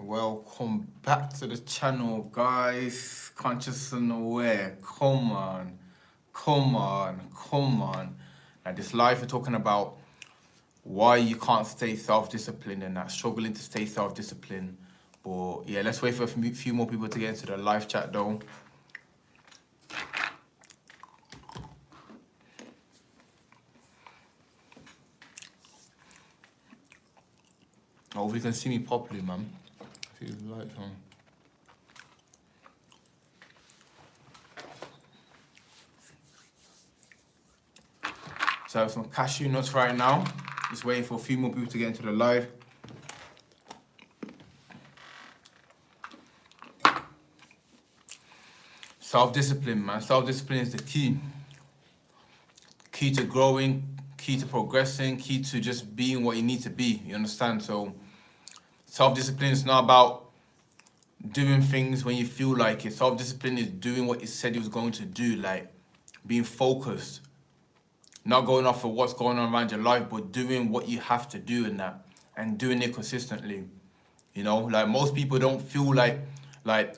welcome back to the channel, guys. Conscious and aware. Come on. Now, this live we're talking about why you can't stay self-disciplined and that struggling to stay self-disciplined. But yeah, let's wait for a few more people to get into the live chat though. Hopefully you can see me properly, man. See the lights on. So I have some cashew nuts right now. Just waiting for a few more people to get into the live. Self-discipline, man. Self-discipline is the key. Key to growing, key to progressing, key to just being what you need to be. You understand? So self-discipline is not about doing things when you feel like it. Self-discipline is doing what you said you was going to do, like being focused. Not going off of what's going on around your life, but doing what you have to do in that and doing it consistently. You know, like most people don't feel like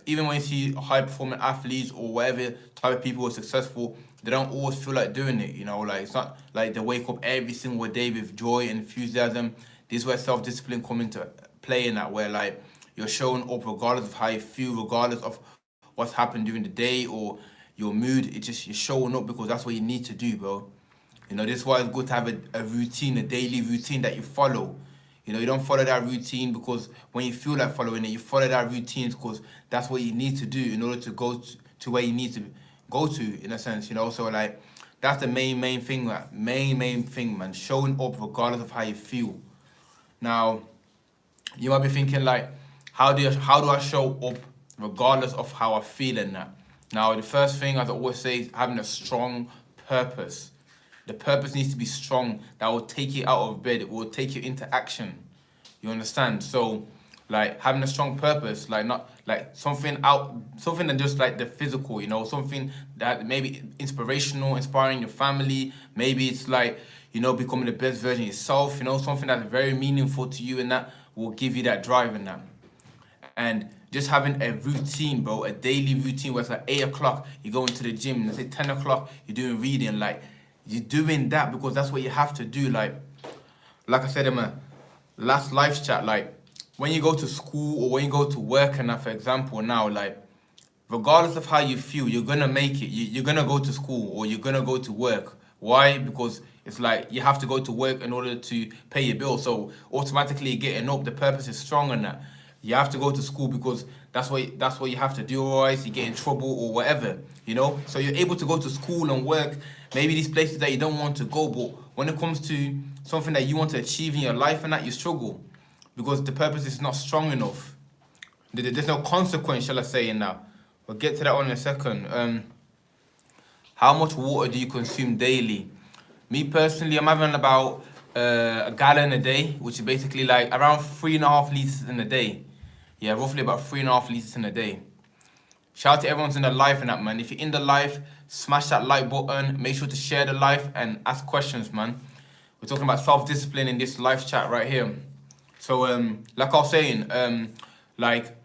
even when you see high-performing athletes or whatever type of people who are successful, they don't always feel like doing it, you know? Like, it's not like they wake up every single day with joy and enthusiasm. This is where self-discipline come into play in that, where, like, you're showing up regardless of how you feel, regardless of what's happened during the day or your mood. It's just you're showing up because that's what you need to do, bro. You know, this is why it's good to have a routine, a daily routine that you follow. You know, you don't follow that routine because when you feel like following it, you follow that routine because that's what you need to do in order to go to where you need to go to, in a sense, you know? So, like, that's the main thing, like, main thing, man. Showing up regardless of how you feel. Now, you might be thinking, like, how do I show up regardless of how I feel in that? Now, the first thing, as I always say, is having a strong purpose. The purpose needs to be strong. That will take you out of bed. It will take you into action. You understand? So, like, having a strong purpose, like, not like something than just like the physical, you know, something that maybe inspirational, inspiring your family. Maybe it's like, you know, becoming the best version of yourself, you know, something that's very meaningful to you, and that will give you that drive in that. And just having a routine, bro, a daily routine where it's like 8 o'clock, you go into the gym, let's say 10 o'clock, you're doing reading, like, you're doing that because that's what you have to do. Like I said in my last live chat, like, when you go to school or when you go to work, and that, for example, now, like, regardless of how you feel, you're gonna make it. You're gonna go to school or you're gonna go to work. Why? Because it's like you have to go to work in order to pay your bill. So automatically you're getting up. The purpose is strong in that. You have to go to school because that's what you have to do, otherwise you get in trouble or whatever, you know? So you're able to go to school and work, maybe these places that you don't want to go, but when it comes to something that you want to achieve in your life and that, you struggle because the purpose is not strong enough. There's no consequence, shall I say, in that. We'll get to that one in a second. How much water do you consume daily? Me personally, I'm having about a gallon a day, which is basically like around 3.5 liters in a day. Yeah, roughly about 3.5 liters in a day. Shout out to everyone's in the live and that, man. If you're in the live, smash that like button. Make sure to share the live and ask questions, man. We're talking about self-discipline in this live chat right here. So, like I was saying, like,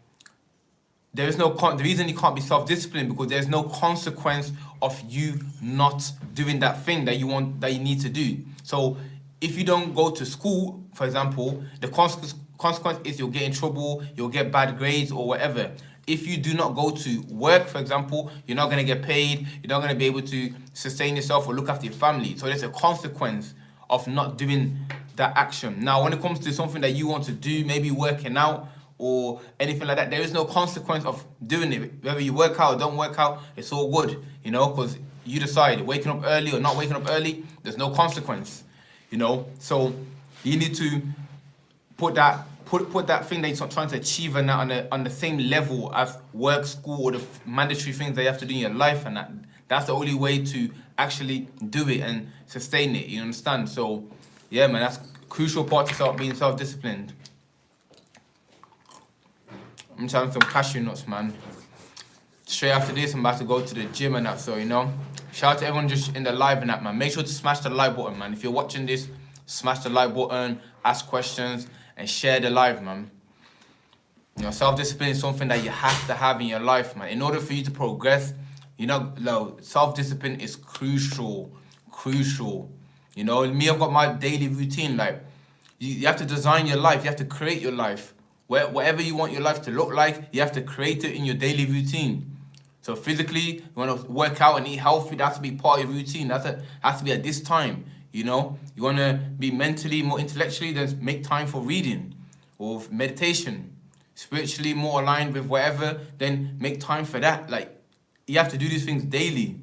there is no the reason you can't be self-disciplined because there's no consequence of you not doing that thing that you need to do. So if you don't go to school, for example, the consequence is you'll get in trouble, you'll get bad grades or whatever. If you do not go to work, for example, you're not going to get paid, you're not going to be able to sustain yourself or look after your family. So there's a consequence of not doing that action. Now, when it comes to something that you want to do, maybe working out or anything like that, there is no consequence of doing it. Whether you work out or don't work out, it's all good, you know, because you decide waking up early or not waking up early, there's no consequence, you know. So you need to put that thing that you're trying to achieve and that on the same level as work, school, or the mandatory things that you have to do in your life, and that's the only way to actually do it and sustain it. You understand? So yeah, man, that's a crucial part to start being self-disciplined. I'm trying some cashew nuts, man. Straight after this, I'm about to go to the gym and that, so, you know. Shout out to everyone just in the live and that, man. Make sure to smash the like button, man. If you're watching this, smash the like button, ask questions, and share the live, man. You know, self-discipline is something that you have to have in your life, man. In order for you to progress, self-discipline is crucial. You know, me, I've got my daily routine. Like, you have to design your life. You have to create your life. Whatever you want your life to look like, you have to create it in your daily routine. So physically, you want to work out and eat healthy, that has to be part of your routine. That has to be at this time, you know. You want to be mentally, more intellectually, then make time for reading or meditation. Spiritually, more aligned with whatever, then make time for that. Like, you have to do these things daily.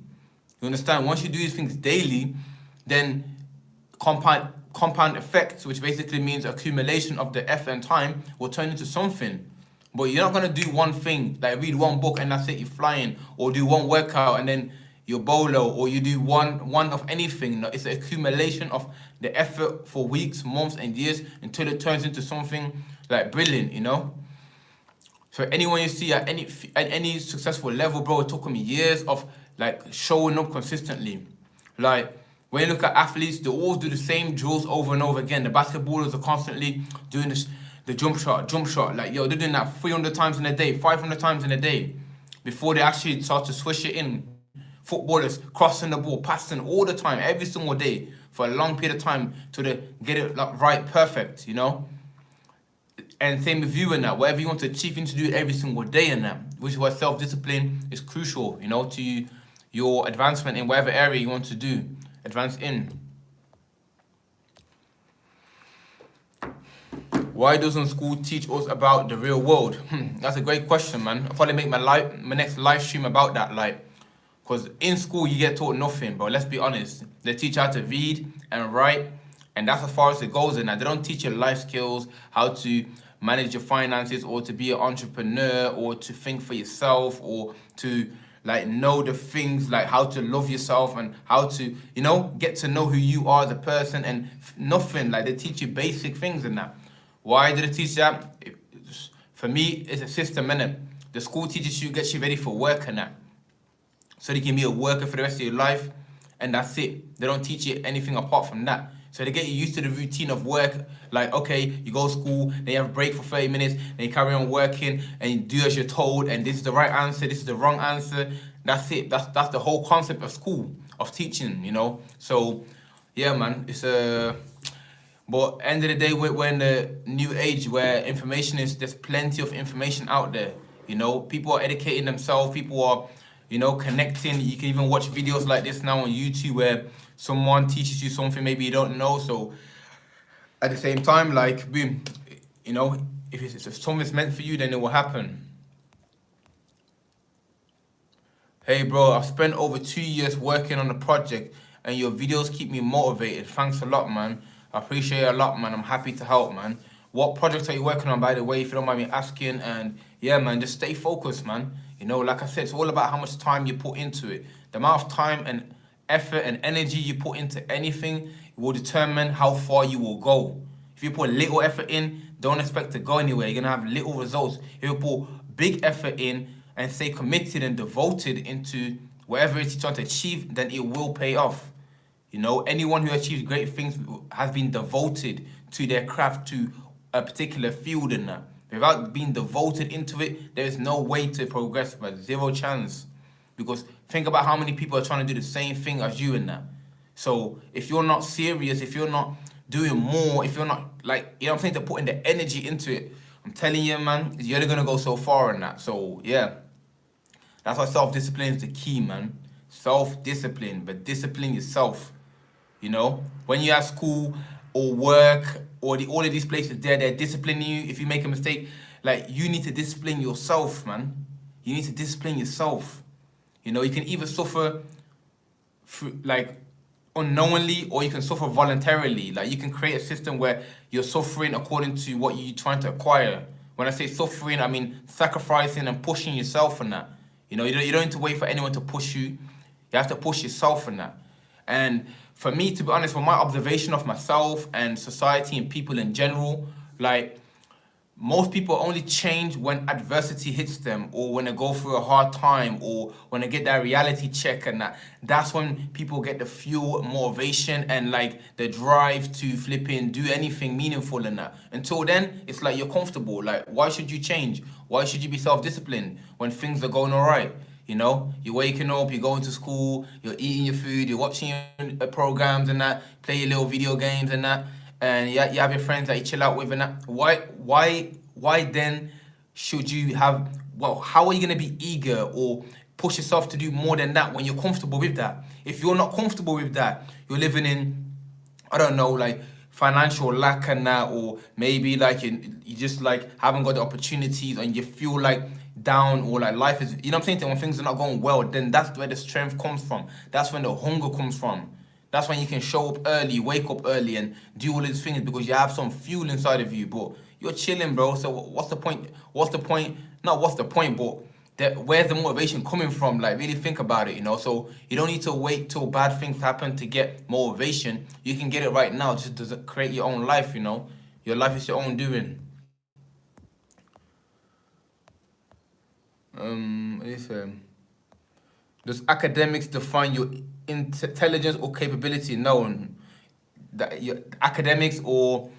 You understand? Once you do these things daily, then compound effects, which basically means accumulation of the effort and time, will turn into something. But you're not gonna do one thing, like read one book and that's it, you're flying, or do one workout and then you're bolo, or you do one of anything. No, it's an accumulation of the effort for weeks, months, and years until it turns into something like brilliant, you know. So anyone you see at any successful level, bro, it took them years of like showing up consistently. Like, when you look at athletes, they always do the same drills over and over again. The basketballers are constantly doing this, the jump shot. Like, yo, they're doing that 300 times in a day, 500 times in a day before they actually start to swish it in. Footballers crossing the ball, passing all the time, every single day for a long period of time to get it like, right, perfect, you know? And same with you in that. Whatever you want to achieve, you need to do it every single day in that, which is why self-discipline is crucial, you know, to your advancement in whatever area you want to do. Advance in. Why doesn't school teach us about the real world? That's a great question, man. I'll probably make my next live stream about that, like, because in school you get taught nothing, but let's be honest. They teach you how to read and write, and that's as far as it goes in that. They don't teach you life skills, how to manage your finances, or to be an entrepreneur, or to think for yourself, or to like know the things like how to love yourself and how to, you know, get to know who you are as a person, and nothing. Like, they teach you basic things in that. Why do they teach that? For me, it's a system, innit? The school teaches you, gets you ready for work and that, so they can be a worker for the rest of your life, and that's it. They don't teach you anything apart from that. So they get you used to the routine of work. Like, okay, you go to school, then you have a break for 30 minutes, then you carry on working, and you do as you're told, and this is the right answer, this is the wrong answer. That's it. That's the whole concept of school, of teaching, you know? So, yeah, man, it's a... But end of the day, we're in the new age where there's plenty of information out there, you know? People are educating themselves, people are, you know, connecting. You can even watch videos like this now on YouTube where someone teaches you something maybe you don't know. So at the same time, like, boom, you know, if something's meant for you, then it will happen. Hey, bro, I've spent over 2 years working on a project and your videos keep me motivated. Thanks a lot, man. I appreciate it a lot, man. I'm happy to help, man. What projects are you working on, by the way, if you don't mind me asking? And yeah, man, just stay focused, man. You know, like I said, it's all about how much time you put into it. The amount of time and effort and energy you put into anything will determine how far you will go. If you put little effort in, don't expect to go anywhere. You're going to have little results. If you put big effort in and stay committed and devoted into whatever it is you're trying to achieve, then it will pay off. You know, anyone who achieves great things has been devoted to their craft, to a particular field in that. Without being devoted into it, there is no way to progress, but zero chance. Because think about how many people are trying to do the same thing as you in that. So if you're not serious, if you're not doing more, if you're not, like, you know what I'm saying, to putting the energy into it, I'm telling you, man, you're only going to go so far in that. So, yeah. That's why self-discipline is the key, man. Self-discipline, but discipline yourself. You know, when you're at school or work or all of these places, they're disciplining you. If you make a mistake, like, you need to discipline yourself, man. You need to discipline yourself. You know, you can either suffer like unknowingly, or you can suffer voluntarily. Like, you can create a system where you're suffering according to what you're trying to acquire. When I say suffering, I mean sacrificing and pushing yourself in that. You know, you don't need to wait for anyone to push you. You have to push yourself in that. And for me, to be honest, from my observation of myself and society and people in general, like, most people only change when adversity hits them, or when they go through a hard time, or when they get that reality check, and that's when people get the fuel, motivation, and like the drive to flipping do anything meaningful in that. Until then, it's like you're comfortable. Like, why should you change? Why should you be self-disciplined when things are going all right? You know, you're waking up, you're going to school, you're eating your food, you're watching your programs and that, play your little video games and that, and you have your friends that you chill out with and that. Why then should you have? Well, how are you gonna be eager or push yourself to do more than that when you're comfortable with that? If you're not comfortable with that, you're living in, I don't know, like financial lack and that, or maybe like you just like haven't got the opportunities and you feel like down, or like life is, you know what I'm saying, when things are not going well, then that's where the strength comes from. That's when the hunger comes from. That's when you can show up early, wake up early, and do all these things because you have some fuel inside of you. But you're chilling, bro. So what's the point? What's the point? Not what's the point, but where's the motivation coming from? Like, really think about it, you know? So you don't need to wait till bad things happen to get motivation. You can get it right now. Just to create your own life, you know? Your life is your own doing. Listen. Does academics define your intelligence or capability? No. That your academics or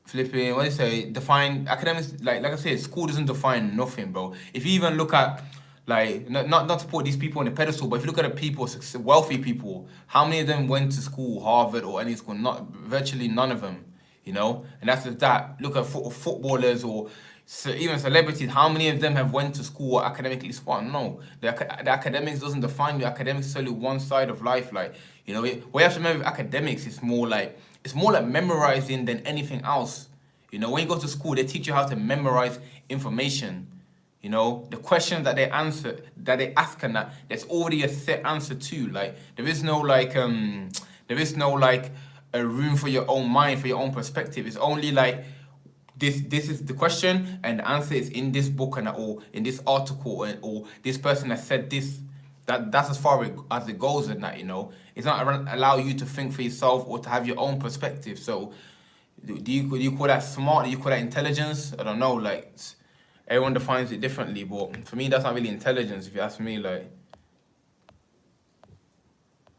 flipping, what do you say? Define academics, like I said, school doesn't define nothing, bro. If you even look at, like, not to put these people on the pedestal, but if you look at the people, wealthy people, how many of them went to school, Harvard or any school? Not virtually none of them, you know. And that's just that. Look at footballers or even celebrities. How many of them have went to school or academically smart? No, the academics doesn't define you. Academics is only one side of life. Like, you know, what you have to remember with academics, it's more like memorizing than anything else. You know, when you go to school, they teach you how to memorize information. You know, the questions that they ask, and that there's already a set answer to. Like, there is no a room for your own mind, for your own perspective. It's only like this is the question, and the answer is in this book, and or in this article, or this person has said this. That's as far as it goes, and that, you know, it's not allow you to think for yourself or to have your own perspective. So, do you call that smart? Do you call that intelligence? I don't know. Like, everyone defines it differently, but for me, that's not really intelligence. If you ask me, like.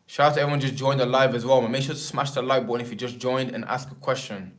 Shout out to everyone just joined the live as well, man. Make sure to smash the like button if you just joined and ask a question.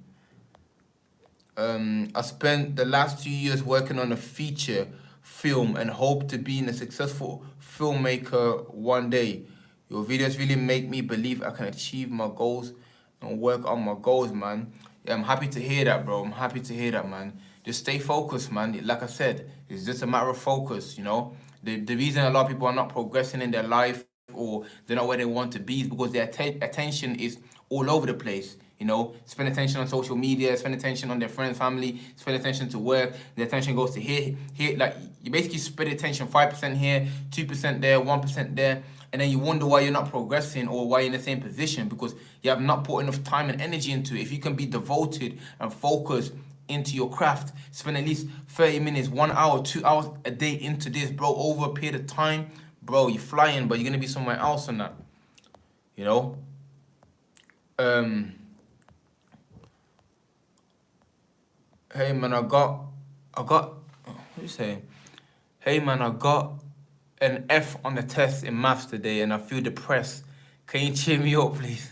I spent the last 2 years working on a feature film and hope to be a successful filmmaker one day. Your videos really make me believe I can achieve my goals and work on my goals, man. Yeah, I'm happy to hear that, bro. I'm happy to hear that, man. Just stay focused, man. Like I said, it's just a matter of focus, you know. The reason a lot of people are not progressing in their life, or they're not where they want to be, is because their attention is all over the place. You know, spend attention on social media, spend attention on their friends, family, spend attention to work. The attention goes to here. Like, you basically spread attention 5% here, 2% there, 1% there, and then you wonder why you're not progressing or why you're in the same position, because you have not put enough time and energy into it. If you can be devoted and focused into your craft, spend at least 30 minutes, 1 hour, 2 hours a day into this, bro, over a period of time, bro, you're flying, but you're gonna be somewhere else on that. You know? Hey man, I got what do you say? Hey man, I got an F on the test in maths today and I feel depressed. Can you cheer me up, please?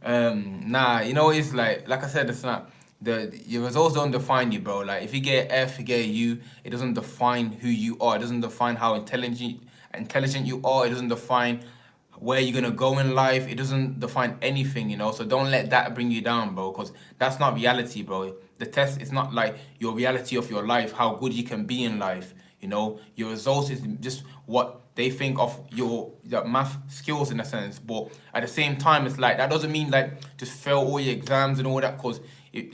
Nah, you know, it's like I said, it's not your results don't define you, bro. Like, if you get an F, you get a U, it doesn't define who you are. It doesn't define how intelligent you are. It doesn't define where you're gonna go in life. It doesn't define anything, you know. So don't let that bring you down, bro, because that's not reality, bro. The test is not like your reality of your life, how good you can be in life. You know, your results is just what they think of your math skills in a sense. But at the same time, it's like that doesn't mean like just fail all your exams and all that, because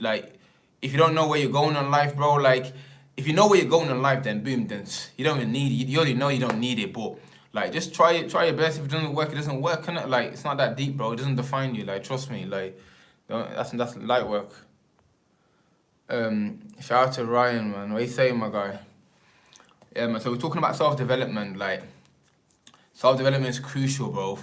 like, if you don't know where you're going in life, bro, like, if you know where you're going in life, then boom, then you don't even need it. You already know you don't need it, but like, just try your best. If it doesn't work, it doesn't work, innit? Like, it's not that deep, bro. It doesn't define you. Like, trust me. Like, that's light work. Shout out to Ryan, man. What you saying, my guy? Yeah, man. So we're talking about self-development. Like, self-development is crucial, bro.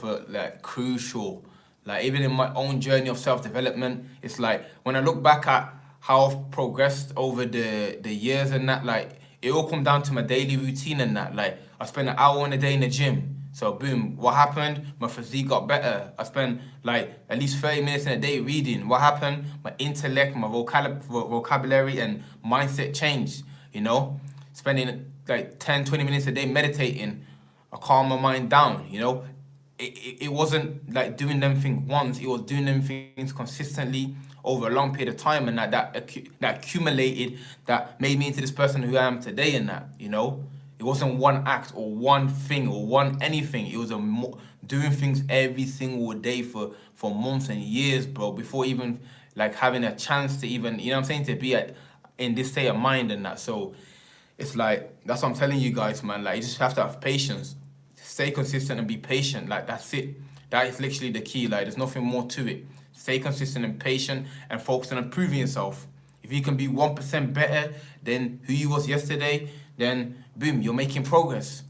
Crucial. Like, even in my own journey of self-development, it's like, when I look back at how I've progressed over the years and that, like, it all come down to my daily routine and that. Like, I spend an hour in a day in the gym. So boom, what happened? My physique got better. I spend like at least 30 minutes in a day reading. What happened? My intellect, my vocabulary and mindset changed, you know? Spending like 10, 20 minutes a day meditating, I calm my mind down, you know? It wasn't like doing them things once, it was doing them things consistently over a long period of time, and that accumulated, that made me into this person who I am today, and that, you know? It wasn't one act or one thing or one anything. It was doing things every single day for months and years, bro, before even like having a chance to even, you know what I'm saying, to be in this state of mind and that. So it's like, that's what I'm telling you guys, man. Like, you just have to have patience. Stay consistent and be patient. Like, that's it. That is literally the key. Like, there's nothing more to it. Stay consistent and patient and focus on improving yourself. If you can be 1% better than who you was yesterday, then boom, you're making progress.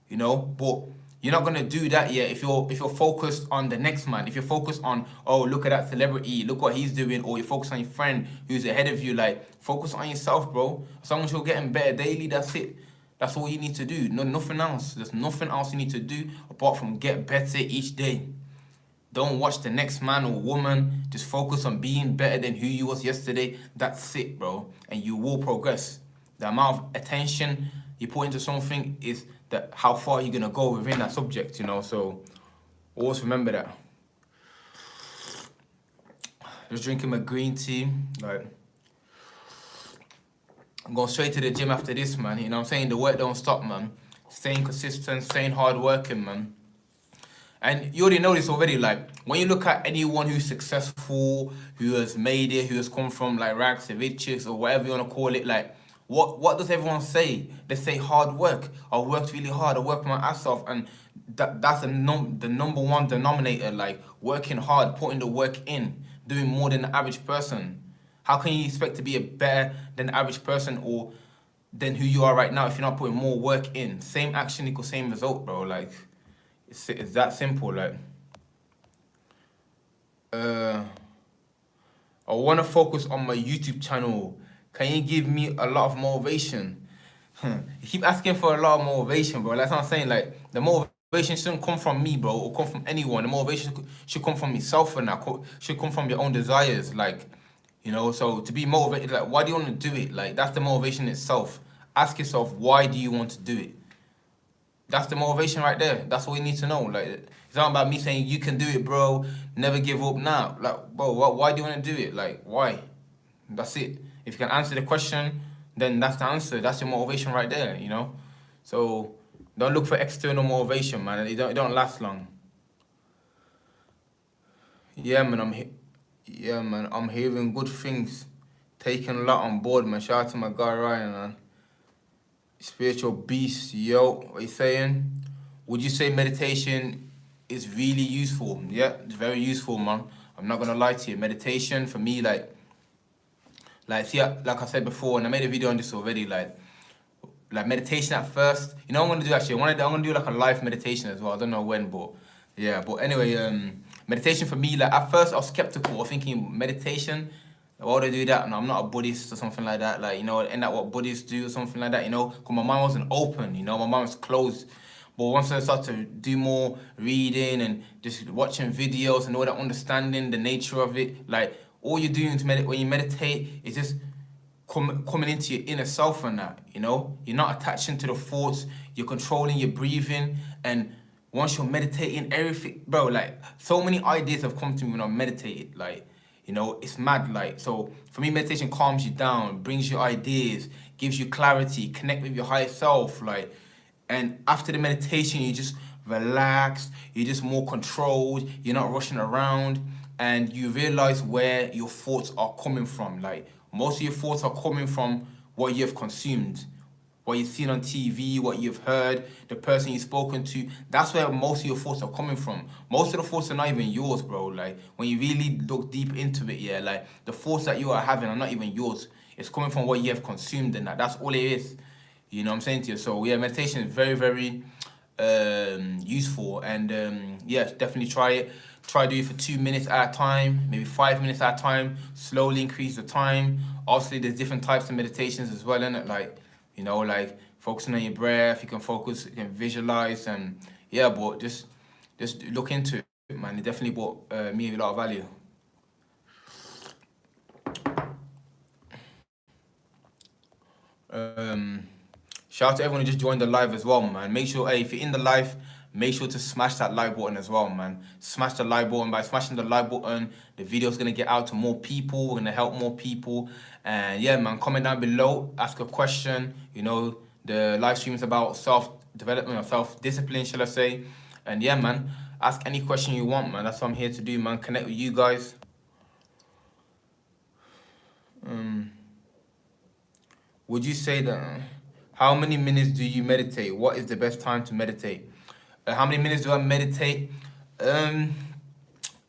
You know, but you're not gonna do that yet if you're focused on the next man. If you're focused on, oh, look at that celebrity, look what he's doing, or you're focused on your friend who's ahead of you. Like, focus on yourself, bro. As long as you're getting better daily, that's it. That's all you need to do. No, nothing else. There's nothing else you need to do apart from get better each day. Don't watch the next man or woman. Just focus on being better than who you was yesterday. That's it, bro. And you will progress. The amount of attention you put into something is that how far you're gonna go within that subject, you know. So always remember that. Just drinking my green tea. Like, I'm going straight to the gym after this, man. You know what I'm saying? The work don't stop, man. Staying consistent, staying hard working, man. And you already know this already, like, when you look at anyone who's successful, who has made it, who has come from, like, rags to riches, or whatever you want to call it, like, what does everyone say? They say hard work. I worked really hard, I worked my ass off, and that's the number one denominator, like, working hard, putting the work in, doing more than the average person. How can you expect to be a better than the average person or than who you are right now if you're not putting more work in? Same action equals same result, bro, like... It's that simple, like. I want to focus on my YouTube channel. Can you give me a lot of motivation? You keep asking for a lot of motivation, bro. That's what I'm saying. Like, the motivation shouldn't come from me, bro, or come from anyone. The motivation should come from yourself, and that should come from your own desires. Like, you know, so to be motivated, like, why do you want to do it? Like, that's the motivation itself. Ask yourself, why do you want to do it? That's the motivation right there. That's all you need to know. Like, it's not about me saying you can do it, bro. Never give up now. Like, bro, why do you want to do it? Like, why? That's it. If you can answer the question, then that's the answer. That's your motivation right there, you know? So don't look for external motivation, man. It don't last long. Yeah, man, I'm hearing good things. Taking a lot on board, man. Shout out to my guy Ryan, man. Spiritual beast, yo, what you saying? Would you say meditation is really useful? Yeah, it's very useful, man. I'm not gonna lie to you. Meditation for me, like see, like I said before, and I made a video on this already. Like meditation at first. You know what I'm gonna do actually? I'm gonna do like a live meditation as well. I don't know when, but yeah. But anyway, meditation for me, like at first I was skeptical of thinking meditation. Why would I do that? No, I'm not a Buddhist or something like that. Like, you know, isn't that what Buddhists do or something like that, you know? Because my mind wasn't open, you know? My mind was closed. But once I started to do more reading and just watching videos and all that, understanding the nature of it, like, all you're doing when you meditate is just coming into your inner self and that, you know? You're not attaching to the thoughts. You're controlling your breathing. And once you're meditating, everything... Bro, like, so many ideas have come to me when I meditated, like... You know, it's mad, like, so for me, meditation calms you down, brings you ideas, gives you clarity, connect with your higher self, like, and after the meditation, you just relax, you're just more controlled, you're not rushing around, and you realize where your thoughts are coming from. Like, most of your thoughts are coming from what you have consumed, what you've seen on TV, what you've heard, the person you've spoken to. That's where most of your thoughts are coming from. Most of the thoughts are not even yours, bro. Like, when you really look deep into it, yeah, like, the thoughts that you are having are not even yours. It's coming from what you have consumed and that. That's all it is. You know what I'm saying to you? So, yeah, meditation is very, very useful. And yeah, definitely try it. Try do it for 2 minutes at a time, maybe 5 minutes at a time. Slowly increase the time. Obviously, there's different types of meditations as well, innit? Like, you know, like focusing on your breath. You can focus, you can visualize, and yeah, but just look into it, man. It definitely brought me a lot of value. Shout out to everyone who just joined the live as well, man. Make sure, hey, if you're in the live, make sure to smash that like button as well, man. Smash the like button. By smashing the like button, the video's gonna get out to more people. We're gonna help more people. And yeah, man, comment down below, ask a question. You know, the live stream is about self-development or self-discipline, shall I say. And yeah, man, ask any question you want, man. That's what I'm here to do, man. Connect with you guys. Would you say that, how many minutes do you meditate? What is the best time to meditate? How many minutes do I meditate? It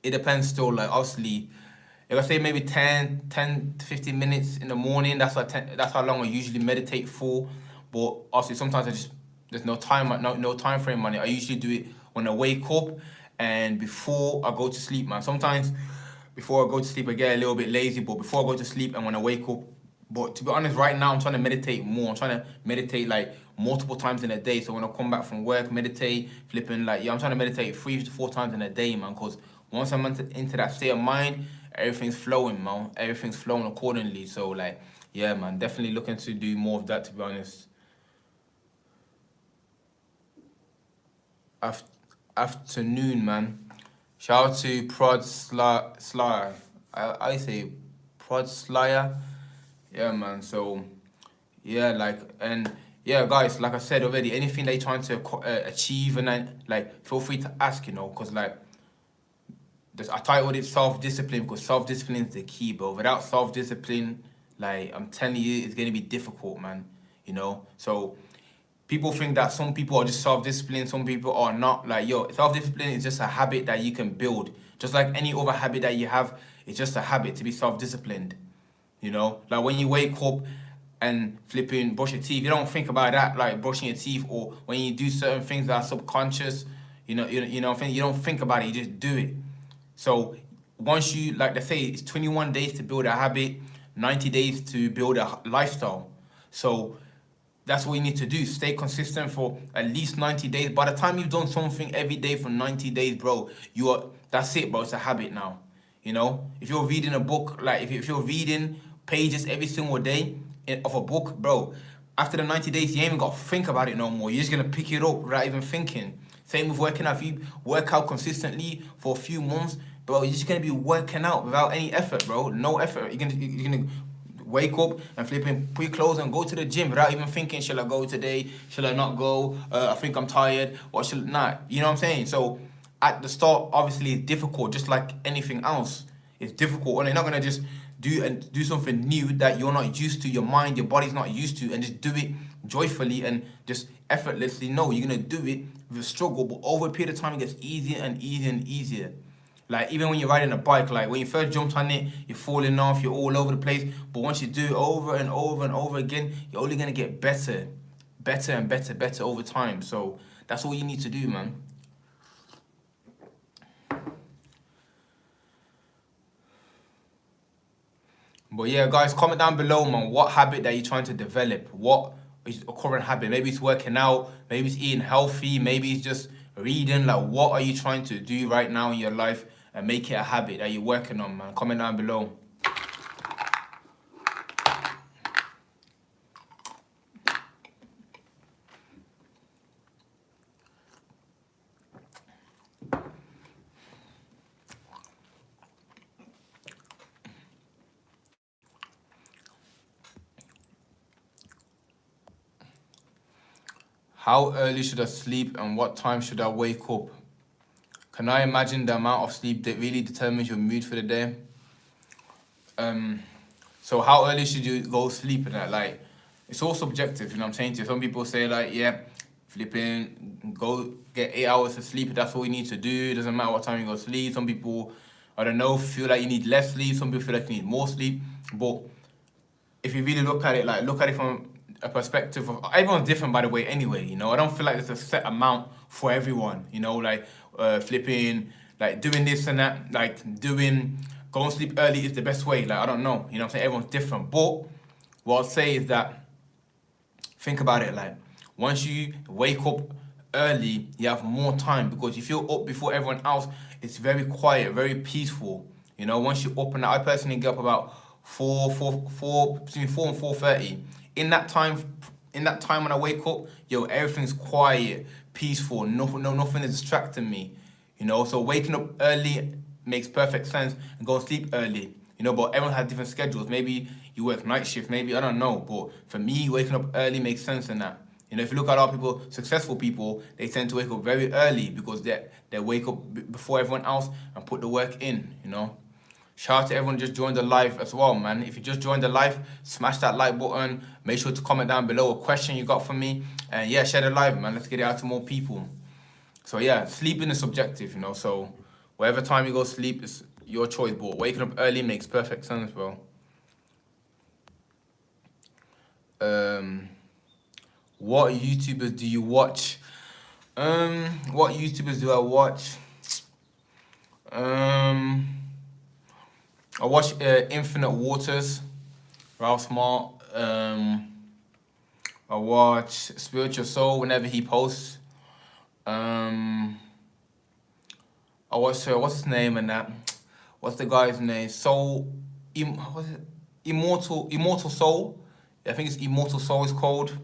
depends still, like obviously, if I say maybe 10 to 15 minutes in the morning, that's how long I usually meditate for. But obviously sometimes there's no time, no time frame on it. I usually do it when I wake up and before I go to sleep, man. Sometimes before I go to sleep, I get a little bit lazy, but before I go to sleep and when I wake up. But to be honest, right now I'm trying to meditate more. I'm trying to meditate like multiple times in a day. So when I come back from work, meditate, flipping like, yeah, I'm trying to meditate 3 to 4 times in a day, man. Because once I'm into that state of mind, everything's flowing, man. Everything's flowing accordingly. So like, yeah, man, definitely looking to do more of that, to be honest. Afternoon, man. Shout out to Prod Slayer. I say Prod Slayer. Yeah, man. So, yeah, like, and yeah, guys, like I said already, anything that you're trying to achieve, and then, like, feel free to ask, you know, because, like, I titled it self-discipline because self-discipline is the key, bro. Without self-discipline, like, I'm telling you, it's going to be difficult, man, you know? So, people think that some people are just self-disciplined, some people are not. Like, yo, self-discipline is just a habit that you can build. Just like any other habit that you have, it's just a habit to be self-disciplined. You know, like when you wake up and flipping brush your teeth, you don't think about that, like brushing your teeth, or when you do certain things that are subconscious, you know, you don't think about it, you just do it. So once you, like they say, it's 21 days to build a habit, 90 days to build a lifestyle. So that's what you need to do. Stay consistent for at least 90 days. By the time you've done something every day for 90 days, bro, that's it, bro. It's a habit now. You know, if you're reading a book, like if you're reading pages every single day of a book, bro, after the 90 days, you ain't even got to think about it no more. You're just going to pick it up without even thinking. Same with working out. If you work out consistently for a few months, bro, you're just going to be working out without any effort, bro. No effort. You're gonna wake up and flipping, put your clothes and go to the gym without even thinking, shall I go today? Shall I not go? I think I'm tired. Or shall I not? You know what I'm saying? So at the start, obviously, it's difficult, just like anything else. It's difficult, and you're not gonna just do something new that you're not used to, your mind, your body's not used to, and just do it joyfully and just effortlessly. No, you're gonna do it with a struggle, but over a period of time, it gets easier and easier and easier. Like, even when you're riding a bike, like, when you first jumped on it, you're falling off, you're all over the place, but once you do it over and over and over again, you're only gonna get better and better over time. So that's all you need to do, man. But yeah, guys, comment down below, man, what habit that you're trying to develop. What is a current habit? Maybe it's working out, maybe it's eating healthy, maybe it's just reading. Like, what are you trying to do right now in your life and make it a habit that you're working on, man? Comment down below. How early should I sleep and what time should I wake up? Can I imagine the amount of sleep that really determines your mood for the day? So how early should you go sleep and that? Like, it's all subjective, you know what I'm saying? To some people say like, yeah, flipping, go get 8 hours of sleep. That's all you need to do. It doesn't matter what time you go to sleep. Some people, I don't know, feel like you need less sleep. Some people feel like you need more sleep. But if you really look at it, like, look at it from a perspective of everyone's different, by the way. Anyway, you know, I don't feel like there's a set amount for everyone. You know, like flipping, like doing this and that, like doing going to sleep early is the best way. Like I don't know. You know, what I'm saying everyone's different. But what I'll say is that think about it. Like once you wake up early, you have more time because if you're up before everyone else, it's very quiet, very peaceful. You know, once you open, I personally get up about between 4 and 4:30. In that time when I wake up, yo, everything's quiet, peaceful. Nothing is distracting me. You know, so waking up early makes perfect sense, and go to sleep early. You know, but everyone has different schedules. Maybe you work night shift. Maybe I don't know. But for me, waking up early makes sense in that. You know, if you look at a lot of people, successful people, they tend to wake up very early because they wake up before everyone else and put the work in. You know. Shout out to everyone who just joined the live as well, man. If you just joined the live, smash that like button. Make sure to comment down below a question you got for me. And yeah, share the live, man. Let's get it out to more people. So yeah, sleeping is subjective, you know. So whatever time you go sleep is your choice. But waking up early makes perfect sense, bro. What YouTubers do you watch? What YouTubers do I watch? I watch Infinite Waters, Ralph Smart. I watch Spiritual Soul whenever he posts. I watch what's his name and that? What's the guy's name? What's it? Immortal Soul. I think it's Immortal Soul is called.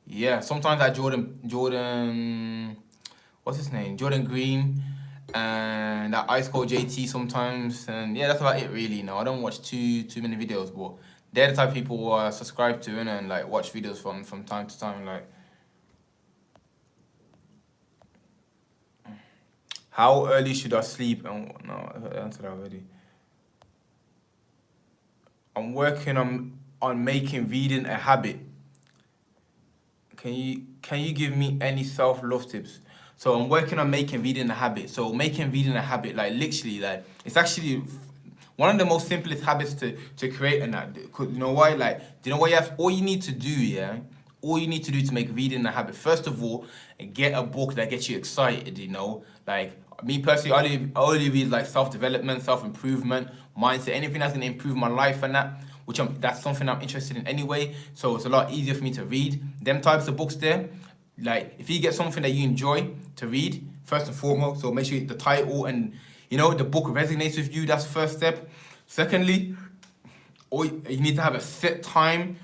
Yeah. Sometimes that Jordan. What's his name? Jordan Green. And that Ice Cold JT sometimes, and yeah, that's about it really. You know, I don't watch too many videos, but they're the type of people who I subscribe to and like watch videos from time to time. Like, how early should I sleep? And no, I answered that already. I'm working on making reading a habit. Can you give me any self-love tips? So I'm working on making reading a habit. So making reading a habit, like literally, like it's actually one of the most simplest habits to create. And that, you know why? Like, do you know what you have? All you need to do, yeah. All you need to do to make reading a habit. First of all, get a book that gets you excited. You know, like me personally, I only read like self-development, self-improvement, mindset, anything that's gonna improve my life and that. That's something I'm interested in anyway. So it's a lot easier for me to read them types of books there. Like, if you get something that you enjoy to read, first and foremost, so make sure the title and, you know, the book resonates with you. That's first step. Secondly, you need to have a set time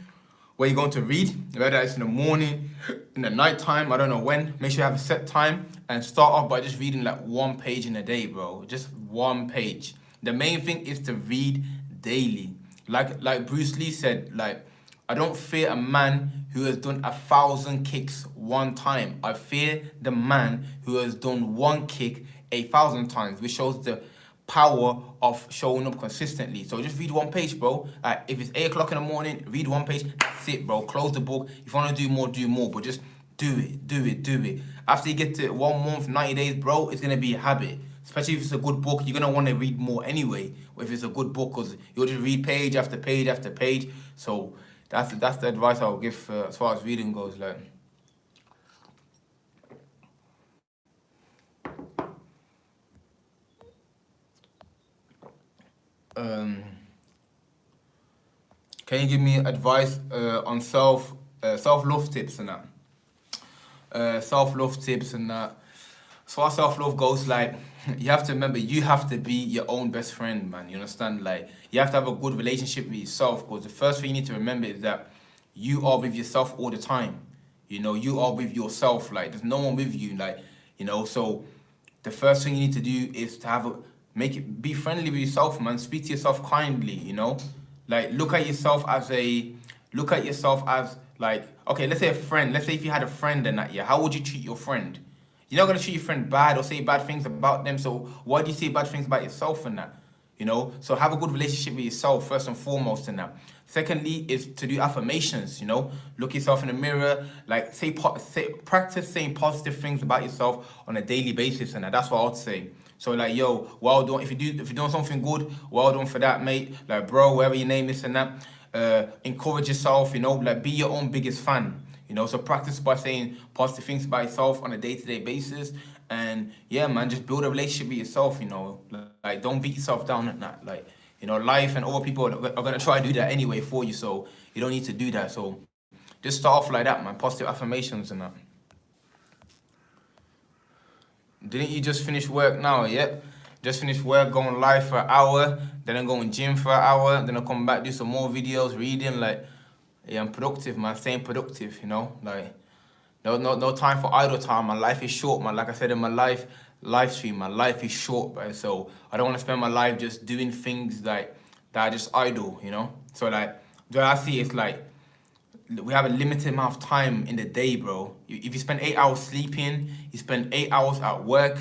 where you're going to read, whether it's in the morning, in the night time, I don't know when. Make sure you have a set time and start off by just reading like 1 page in a day, bro. Just 1 page. The main thing is to read daily. Like Bruce Lee said, like, I don't fear a man who has done 1,000 kicks 1 time. I fear the man who has done 1 kick 1,000 times, which shows the power of showing up consistently. So just read 1 page, bro. If it's 8 o'clock in the morning, read 1 page. That's it, bro. Close the book. If you want to do more, do more. But just do it. After you get to 1 month, 90 days, bro, it's going to be a habit. Especially if it's a good book, you're going to want to read more anyway. If it's a good book, because you'll just read page after page after page. So that's the advice I would give as far as reading goes. Like, can you give me advice on self-love tips and that? Self-love tips and that. As far as self-love goes, like, you have to remember, you have to be your own best friend, man. You understand? Like, you have to have a good relationship with yourself, because the first thing you need to remember is that you are with yourself all the time. You know, you are with yourself. Like, there's no one with you. Like, you know, so the first thing you need to do is to be friendly with yourself, man. Speak to yourself kindly, you know? Like, look at yourself as like, okay, let's say a friend. Let's say if you had a friend and that, yeah, how would you treat your friend? You're not going to treat your friend bad or say bad things about them. So why do you say bad things about yourself and that? You know, so have a good relationship with yourself first and foremost in that. Secondly is to do affirmations, you know, look yourself in the mirror, like practice saying positive things about yourself on a daily basis, and that's what I would say. So like, yo, well done. If you're doing something good, well done for that, mate. Like, bro, whatever your name is and that. encourage yourself, you know, like be your own biggest fan. You know, so practice by saying positive things about yourself on a day-to-day basis. And yeah, man, just build a relationship with yourself, you know. Like, don't beat yourself down at that. Like, you know, life and other people are gonna try to do that anyway for you, so you don't need to do that. So just start off like that, man. Positive affirmations and that. Didn't you just finish work now? Yep. Just finished work, going live for an hour, then I'm going gym for an hour, then I come back, do some more videos, reading. Like, yeah, I'm productive, man. Staying productive, you know. Like, no time for idle time. My life is short, man. Like I said in my live stream, my life is short, right? So I don't want to spend my life just doing things like that are just idle, you know. So like, the way I see it's like, we have a limited amount of time in the day, bro. If you spend 8 hours sleeping, you spend 8 hours at work,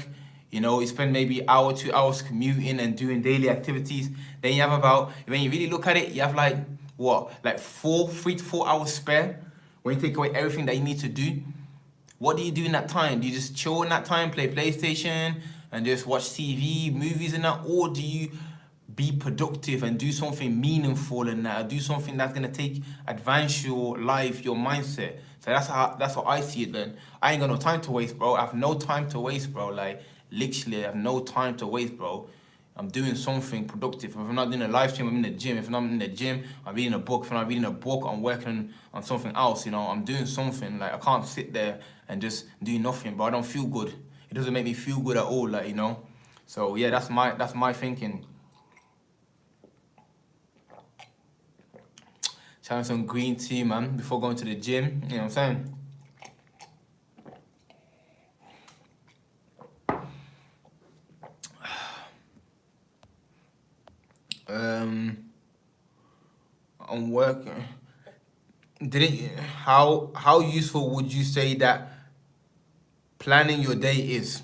you know, you spend maybe an hour, 2 hours commuting and doing daily activities, then you have about, when you really look at it, you have like, what, like 3 to 4 hours spare when you take away everything that you need to do. What do you do in that time? Do you just chill in that time, play PlayStation and just watch TV, movies and that? Or do you be productive and do something meaningful in that, or do something that's gonna advance your life, your mindset? So that's what I see it then. I ain't got no time to waste, bro. I have no time to waste, bro. Like, literally, I have no time to waste, bro. I'm doing something productive. If I'm not doing a live stream, I'm in the gym. If I'm not in the gym, I'm reading a book. If I'm not reading a book, I'm working on something else, you know. I'm doing something. Like, I can't sit there and just do nothing, bro. I don't feel good. It doesn't make me feel good at all, like, you know. So yeah, that's my thinking. Having some green tea, man, before going to the gym. You know what I'm saying? I'm working. How useful would you say that planning your day is?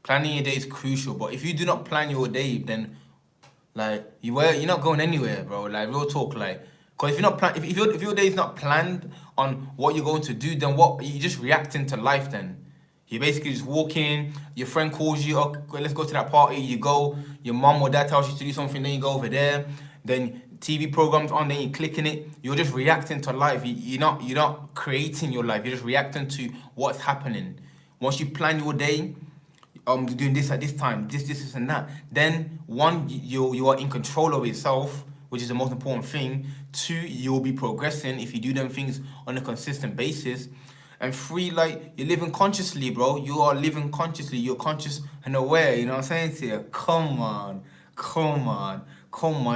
Planning your day is crucial, but if you do not plan your day, then like you're not going anywhere, bro. Like, real talk, like, because if your day is not planned on what you're going to do, then what, you're just reacting to life. Then you're basically just walking. Your friend calls you, oh, let's go to that party. You go. Your mom or dad tells you to do something, then you go over there. Then TV programs on, then you're clicking it. You're just reacting to life. You're not creating your life. You're just reacting to what's happening. Once you plan your day, doing this at this time, this and that, then one, you are in control of yourself, which is the most important thing. 2, you'll be progressing if you do them things on a consistent basis. And 3, like, you're living consciously, bro. You are living consciously. You're conscious and aware. You know what I'm saying to you? Come on,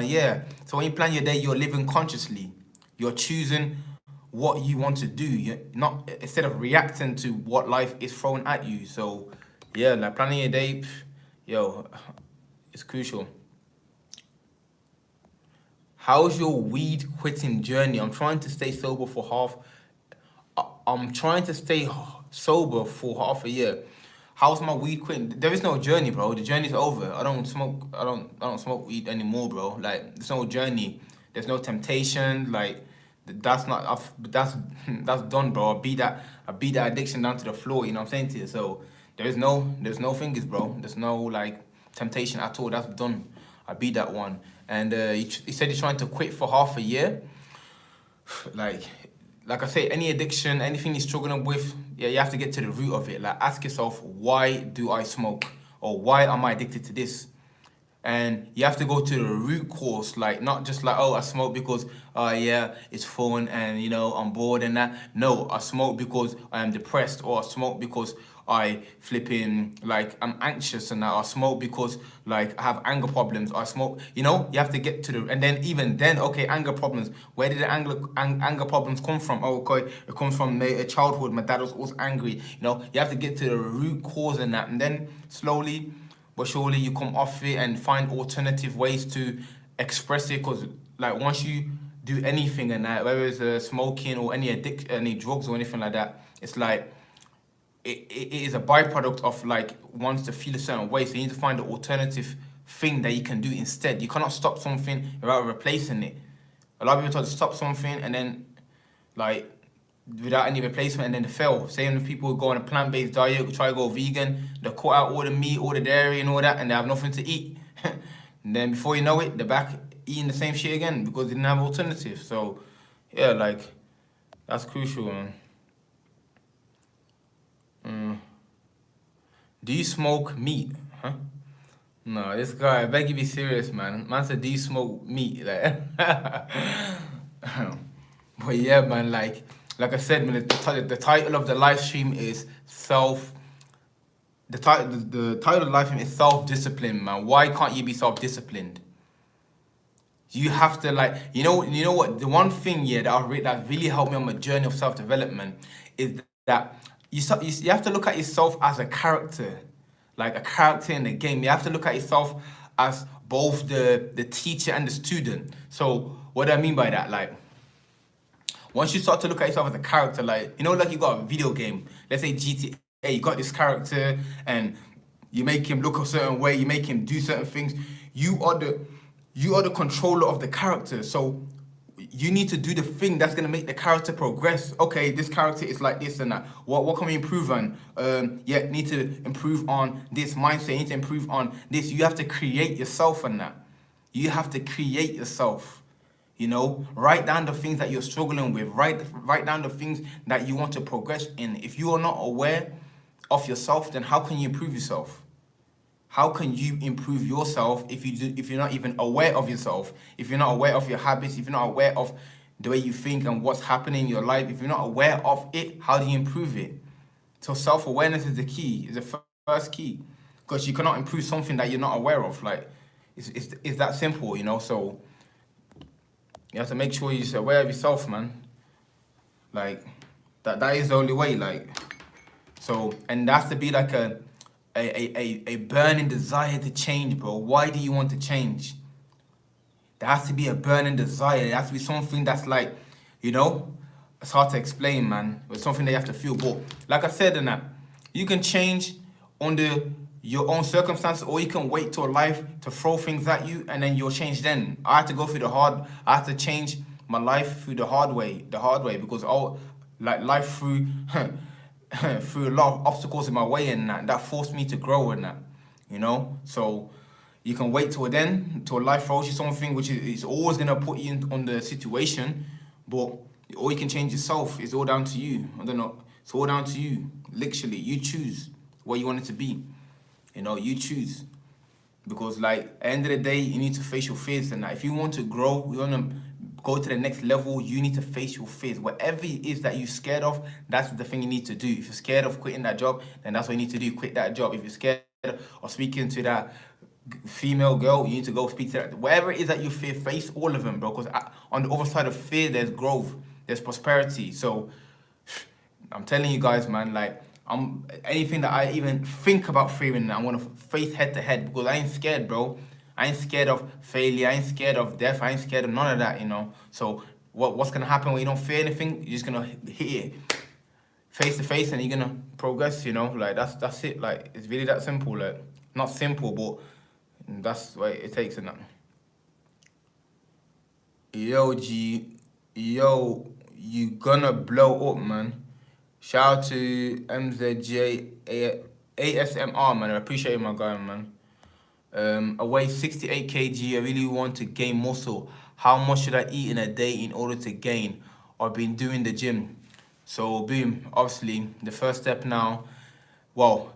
yeah. So when you plan your day, you're living consciously. You're choosing what you want to do. You're not, instead of reacting to what life is throwing at you. So yeah, like, planning your day, yo, it's crucial. How's your weed quitting journey? I'm trying to stay sober for half a year. How's my weed quitting? There is no journey, bro. The journey's over. I don't smoke weed anymore, bro. Like, there's no journey. There's no temptation. Like, that's done, bro. I beat that addiction down to the floor. You know what I'm saying to you? So there's no fingers, bro. There's no, like, temptation at all. That's done. I beat that one. And he said he's trying to quit for half a year. Like I say, any addiction, anything you're struggling with, yeah, you have to get to the root of it. Like, ask yourself, why do I smoke? Or why am I addicted to this? And you have to go to the root cause, like, not just like, oh, I smoke because, yeah, it's fun and, you know, I'm bored and that. No, I smoke because I am depressed, or I smoke because I'm anxious and that. I smoke because, like, I have anger problems. I smoke, you know, you have to get to the, and then even then, okay, anger problems. Where did the anger problems come from? Oh, okay, it comes from a childhood. My dad was always angry. You know, you have to get to the root cause and that, and then slowly but surely you come off it and find alternative ways to express it. Because, like, once you do anything and that, whether it's smoking or any drugs or anything like that, it's like it is a byproduct of, like, wants to feel a certain way. So you need to find an alternative thing that you can do instead. You cannot stop something without replacing it. A lot of people try to stop something and then, like, without any replacement, and then they fail. Same with people who go on a plant-based diet, try to go vegan, they cut out all the meat, all the dairy and all that, and they have nothing to eat. And then before you know it, they're back eating the same shit again because they didn't have alternatives. So yeah, like that's crucial, man. Do you smoke meat? Huh? No, this guy, I beg you be serious, man. Man said, do you smoke meat? Like, but yeah, man, like I said, man, the title of the live stream is the title of the live stream is self-discipline, man. Why can't you be self-disciplined? You have to, like, you know what? The one thing, yeah, that really helped me on my journey of self-development is that you have to look at yourself as a character, like a character in the game. You have to look at yourself as both the teacher and the student. So what do I mean by that? Like, once you start to look at yourself as a character, like, like you got a video game, let's say GTA, you got this character and you make him look a certain way, you make him do certain things. You are the controller of the character. So you need to do the thing that's gonna make the character progress. Okay, this character is like this and that. What can we improve on? Need to improve on this mindset, you need to improve on this. You have to create yourself on that. You have to create yourself. Write down the things that you're struggling with. Write down the things that you want to progress in. If you are not aware of yourself, then how can you improve yourself? How can you improve yourself if you're not even aware of yourself? If you're not aware of your habits, if you're not aware of the way you think and what's happening in your life, if you're not aware of it, how do you improve it? So self-awareness is the key, is the first key. Because you cannot improve something that you're not aware of. Like, it's that simple, So you have to make sure you're aware of yourself, man. Like, that is the only way, like. So, and that has to be like a burning desire to change, bro. Why do you want to change? There has to be a burning desire. There has to be something that's like, it's hard to explain, man. It's something that you have to feel. But like I said in that, you can change under your own circumstances, or you can wait till life to throw things at you and then you'll change then. I had to go through I had to change my life through the hard way because life through through a lot of obstacles in my way and that forced me to grow in that, So you can wait till life throws you something which is always gonna put you on the situation, but or you can change yourself. It's all down to you. I don't know. It's all down to you. Literally, you choose what you want it to be. You choose. Because like at the end of the day, you need to face your fears and that. If you want to grow, you want to go to the next level, you need to face your fears. Whatever it is that you're scared of, that's the thing you need to do. If you're scared of quitting that job, then that's what you need to do. Quit that job. If you're scared of speaking to that female girl, you need to go speak to that. Whatever it is that you fear, face all of them, bro. Because on the other side of fear, there's growth, there's prosperity. So I'm telling you guys, man, like, anything that I even think about fearing, I'm gonna face head to head because I ain't scared, bro. I ain't scared of failure. I ain't scared of death. I ain't scared of none of that, So what's gonna happen when you don't fear anything? You're just gonna hit it face to face, and you're gonna progress. Like that's it. Like it's really that simple. Like not simple, but that's what it takes, and that. Yo, G, you gonna blow up, man. Shout out to MZJ ASMR, man. I appreciate it, my guy, man. I weigh 68 kg. I really want to gain muscle. How much should I eat in a day in order to gain? I've been doing the gym. So, boom, obviously, the first step now, well,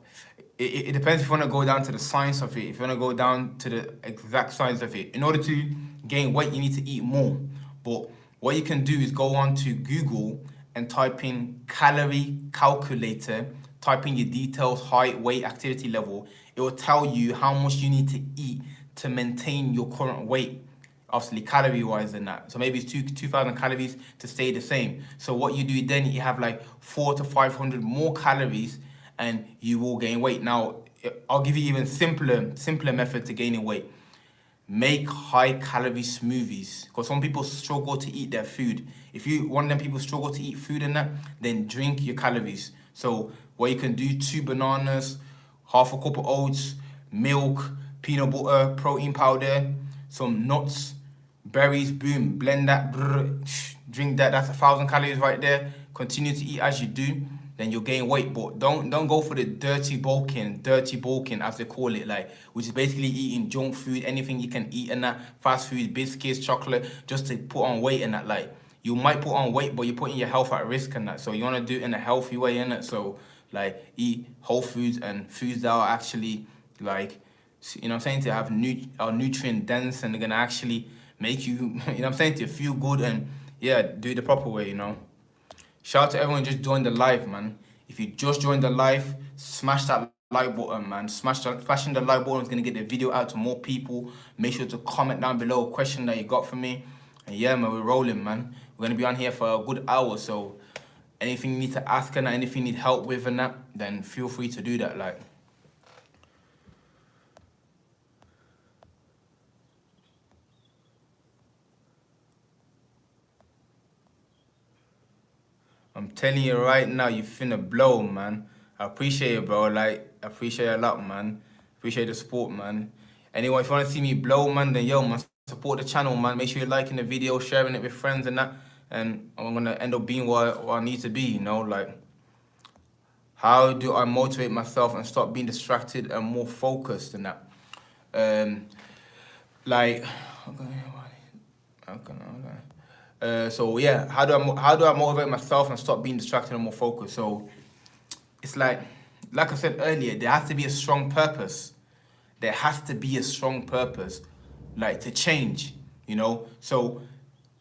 it depends if you want to go down to the science of it. If you want to go down to the exact science of it. In order to gain weight, you need to eat more. But what you can do is go on to Google and type in calorie calculator, type in your details, height, weight, activity level. It will tell you how much you need to eat to maintain your current weight, obviously calorie-wise and that. So maybe it's 2,000 calories to stay the same. So what you do then, you have like 400 to 500 more calories and you will gain weight. Now, I'll give you even simpler method to gaining weight. Make high-calorie smoothies, because some people struggle to eat their food. If you one of them people struggle to eat food and that, then drink your calories. So what you can do, 2 bananas, half a cup of oats, milk, peanut butter, protein powder, some nuts, berries, boom, blend that, drink that. That's 1,000 calories right there. Continue to eat as you do. then you'll gain weight. But don't go for the dirty bulking as they call it, like, which is basically eating junk food, anything you can eat and that, fast food, biscuits, chocolate, just to put on weight and that. Like, you might put on weight, but you're putting your health at risk and that. So you want to do it in a healthy way, innit? So like, eat whole foods and foods that are actually like, you know what I'm saying, to have are nutrient dense, and they're gonna actually make you, you know what I'm saying, to feel good, and yeah, do it the proper way, you know. Shout out to everyone just joined the live, man. If you just joined the live, smash that like button, man. Smashing the like button is gonna get the video out to more people. Make sure to comment down below a question that you got for me. And yeah, man, we're rolling, man. We're gonna be on here for a good hour, so anything you need to ask and anything you need help with and that, then feel free to do that, like. I'm telling you right now, you finna blow, man. I appreciate it, bro. Like, I appreciate it a lot, man. Appreciate the support, man. Anyway, if you wanna see me blow, man, then yo, man, support the channel, man. Make sure you're liking the video, sharing it with friends and that. And I'm gonna end up being what I need to be, you know, like, how do I motivate myself and stop being distracted and more focused and that? Like, so yeah, how do I motivate myself and stop being distracted and more focused? So it's like I said earlier, there has to be a strong purpose. There has to be a strong purpose, like, to change, you know? So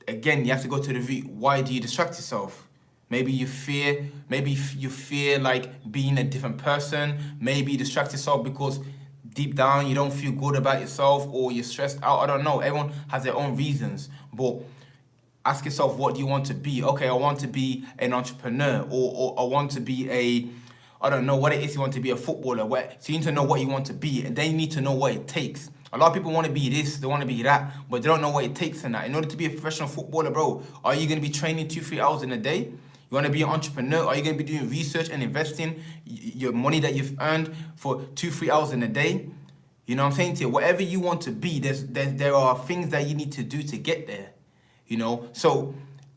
again, you have to go to the root. Why do you distract yourself? Maybe you fear like being a different person. Maybe you distract yourself because deep down you don't feel good about yourself, or you're stressed out. I don't know. Everyone has their own reasons. But ask yourself, what do you want to be? Okay, I want to be an entrepreneur, or I want to be I don't know what it is you want to be, a footballer. So you need to know what you want to be, and then you need to know what it takes. A lot of people want to be this, they want to be that, but they don't know what it takes in that. In order to be a professional footballer, bro, are you going to be training 2-3 hours in a day? You want to be an entrepreneur? Are you going to be doing research and investing your money that you've earned for 2-3 hours in a day? You know what I'm saying to you? Whatever you want to be, there are things that you need to do to get there. You know, so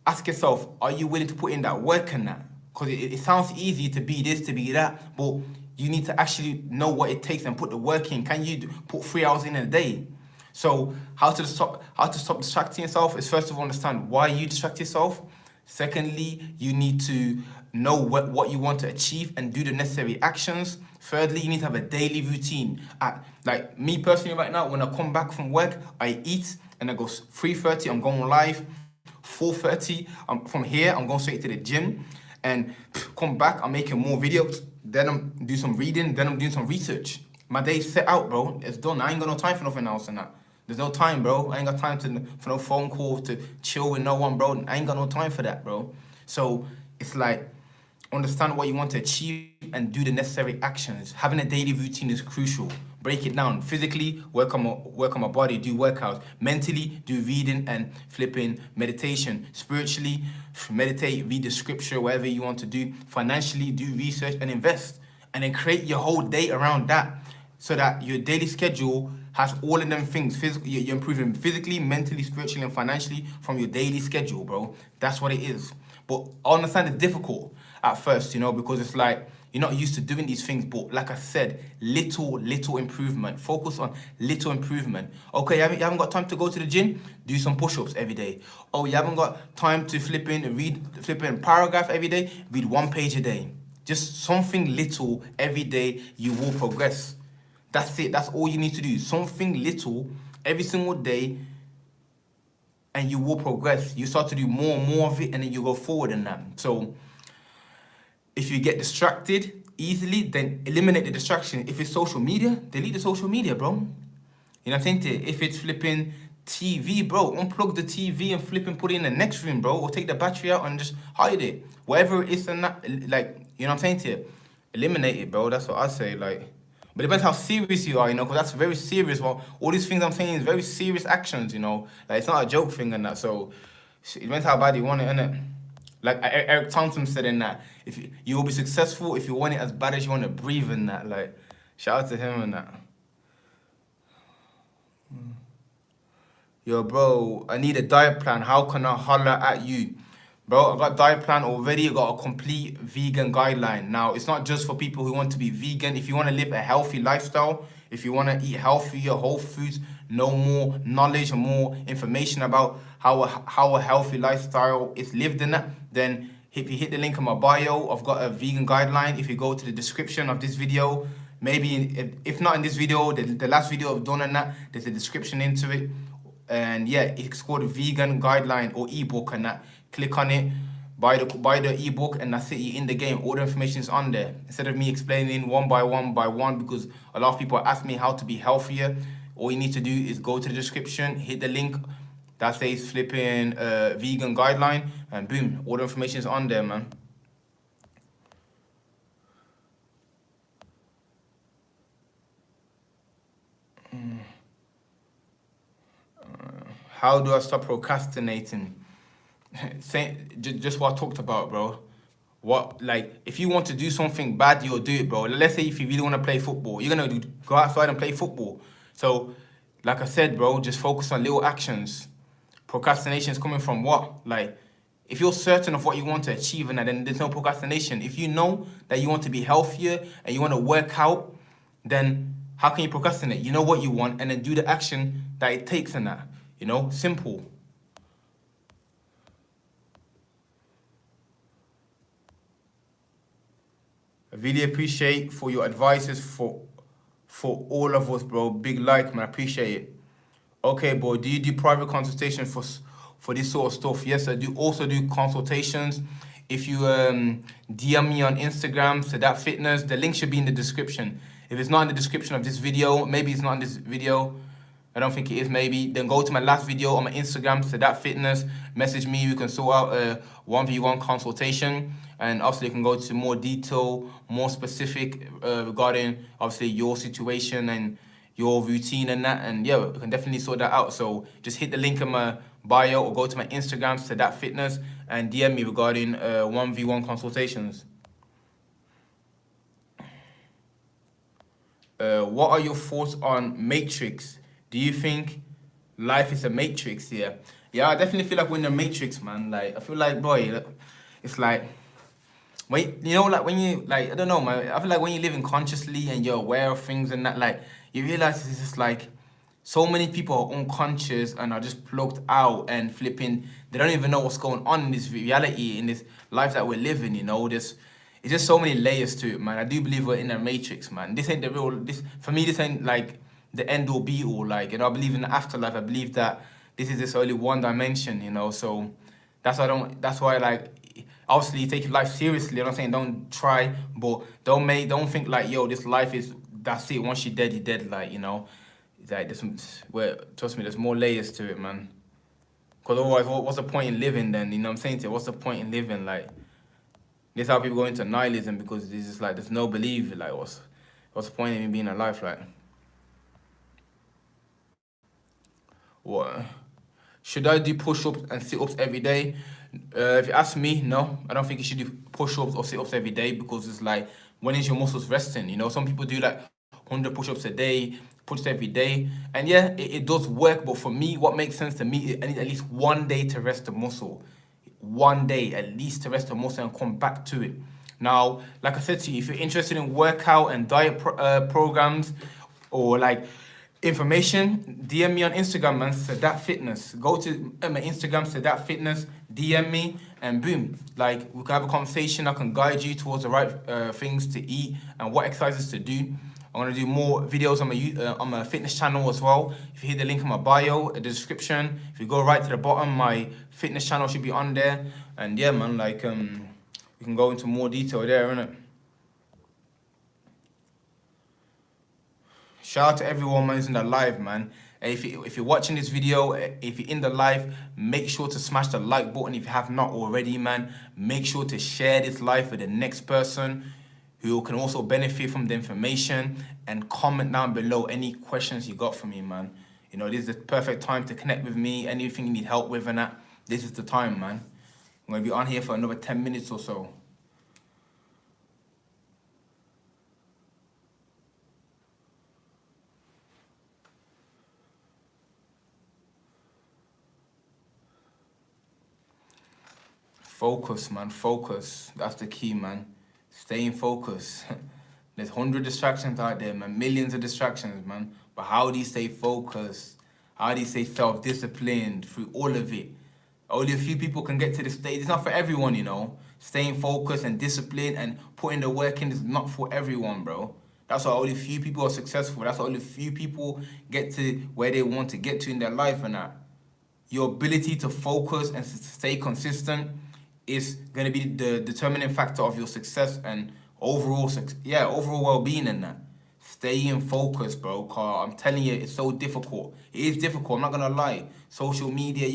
ask yourself, are you willing to put in that work in that? Because it sounds easy to be this, to be that, but you need to actually know what it takes and put the work in. Can you put 3 hours in a day? So how to stop distracting yourself is, first of all, understand why you distract yourself. Secondly, you need to know what you want to achieve and do the necessary actions. Thirdly, you need to have a daily routine. Like me personally right now, when I come back from work, I eat, and I go 3:30, I'm going live. 4:30, from here, I'm going straight to the gym, and come back, I'm making more videos. Then I'm do some reading, then I'm doing some research. My day's set out, bro. It's done. I ain't got no time for nothing else and that. There's no time, bro. I ain't got time for no phone call, to chill with no one, bro. I ain't got no time for that, bro. So it's like, understand what you want to achieve and do the necessary actions. Having a daily routine is crucial. Break it down. Physically, work on my body, do workouts. Mentally, do reading and flipping meditation. Spiritually, meditate, read the scripture, whatever you want to do. Financially, do research and invest. And then create your whole day around that, so that your daily schedule has all of them things. You're improving physically, mentally, spiritually, and financially from your daily schedule, bro. That's what it is. But I understand it's difficult at first, you know, because it's like you're not used to doing these things. But like I said, little improvement. Focus on little improvement. Okay, you haven't got time to go to the gym? Do some push-ups every day. Oh, you haven't got time to read a paragraph every day? Read 1 page a day. Just something little every day, you will progress. That's it. That's all you need to do. Something little every single day, and you will progress. You start to do more and more of it, and then you go forward in that. So if you get distracted easily, then eliminate the distraction. If it's social media, delete the social media, bro. You know what I'm saying? If it's flipping TV, bro, unplug the TV and flip and put it in the next room, bro. Or take the battery out and just hide it. Whatever it is, and that, like, you know what I'm saying to you? Eliminate it, bro. That's what I say, like. But it depends how serious you are, you know, because that's very serious. Well, all these things I'm saying is very serious actions, you know. Like, it's not a joke thing and that. So it depends how bad you want it, innit? Like Eric Thompson said in that, if you will be successful if you want it as bad as you want to breathe in that. Like, shout out to him and that. Yo, bro, I need a diet plan. How can I holler at you? Bro, I got a diet plan already. I got a complete vegan guideline. Now, it's not just for people who want to be vegan. If you want to live a healthy lifestyle, if you want to eat healthier, whole foods, know more knowledge and more information about how a healthy lifestyle is lived in it, then if you hit the link in my bio, I've got a vegan guideline. If you go to the description of this video, maybe if not in this video, the last video I've done on that, there's a description into it. And yeah, it's called a vegan guideline or ebook, and that click on it, buy the ebook, and that's it. You're in the game. All the information is on there. Instead of me explaining one by one, because a lot of people ask me how to be healthier, all you need to do is go to the description, hit the link that says flipping vegan guideline, and boom, all the information is on there, man. How do I stop procrastinating? Just what I talked about, bro. What, like, if you want to do something bad, you'll do it, bro. Let's say if you really want to play football, you're gonna go outside and play football. So, like I said, bro, just focus on little actions. Procrastination is coming from what? Like, if you're certain of what you want to achieve, and then there's no procrastination. If you know that you want to be healthier and you want to work out, then how can you procrastinate? You know what you want, and then do the action that it takes in that. You know, simple. I really appreciate for your advices for all of us, bro. Big like, man. I appreciate it. Okay, boy. Do you do private consultation for this sort of stuff? Yes, I do. Also do consultations. If you DM me on Instagram, Sadat Fitness, the link should be in the description. If it's not in the description of this video, maybe it's not in this video. I don't think it is, maybe. Then go to my last video on my Instagram, Sadat Fitness. Message me. We can sort out a 1v1 consultation. And obviously, you can go to more detail, more specific regarding, obviously, your situation and your routine and that. And yeah, we can definitely sort that out. So just hit the link in my bio or go to my Instagram, Sadat Fitness, and DM me regarding 1v1 consultations. What are your thoughts on Matrix? Do you think life is a matrix? Yeah, I definitely feel like we're in a matrix, man. Like, I feel like, boy, it's like, when you know, like when you, like, I don't know, man. I feel like when you're living consciously and you're aware of things and that, like, you realize it's just like so many people are unconscious and are just plugged out and flipping. They don't even know what's going on in this reality, in this life that we're living. You know, it's just so many layers to it, man. I do believe we're in a matrix, man. This ain't the real. This, for me, this ain't like the end all be all. Like, you know, I believe in the afterlife. I believe that this is just only one dimension, you know. So that's why like, obviously take life seriously. I'm not saying don't try, but don't think like, yo, this life is, that's it. Once you're dead, like, you know. It's like trust me, there's more layers to it, man. Because otherwise, what's the point in living then? You know what I'm saying to you? What's the point in living? Like, this is how people go into nihilism, because it's just like, there's no belief. Like, what's the point in being alive? Like, what? Should I do push-ups and sit-ups every day? If you ask me, no. I don't think you should do push-ups or sit-ups every day, because it's like, when is your muscles resting? You know, some people do like 100 push-ups a day, push every day. And yeah, it does work. But for me, what makes sense to me, I need at least 1 day to rest the muscle. 1 day at least to rest the muscle and come back to it. Now, like I said to you, if you're interested in workout and diet programs, or like information, DM me on Instagram, man, Sadat Fitness. Go to my Instagram, Sadat Fitness, DM me, and boom, like, we can have a conversation. I can guide you towards the right things to eat and what exercises to do. I'm gonna do more videos on my fitness channel as well. If you hit the link in my bio, the description, if you go right to the bottom, my fitness channel should be on there. And yeah, man, like, we can go into more detail there, innit? Shout out to everyone, man, who's in the live, man. If you're watching this video, if you're in the live, make sure to smash the like button if you have not already, man. Make sure to share this live with the next person who can also benefit from the information, and comment down below any questions you got for me, man. You know, this is the perfect time to connect with me. Anything you need help with and that, this is the time, man. I'm going to be on here for another 10 minutes or so. Focus, man. Focus. That's the key, man. Staying focused. There's 100 distractions out there, man. Millions of distractions, man. But how do you stay focused? How do you stay self-disciplined through all of it? Only a few people can get to this stage. It's not for everyone, you know. Staying focused and disciplined and putting the work in is not for everyone, bro. That's why only few people are successful. That's why only few people get to where they want to get to in their life and that. Your ability to focus and stay consistent is going to be the determining factor of your success and overall well-being in that. Staying focused, bro, car. I'm telling you, it's so difficult. It is difficult, I'm not gonna lie. Social media,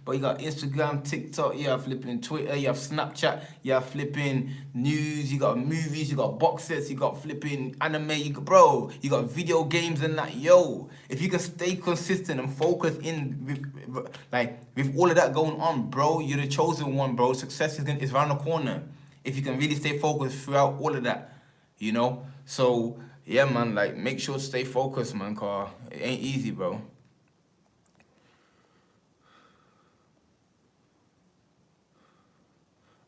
but you got Instagram, TikTok, you have flipping Twitter, you have Snapchat, you have flipping news, you got movies, you got box sets, you got flipping anime, you got video games and that. Yo, if you can stay consistent and focus with all of that going on, bro, you're the chosen one, bro. Success is around the corner. If you can really stay focused throughout all of that, you know? So yeah, man, like, make sure to stay focused, man, cause it ain't easy, bro.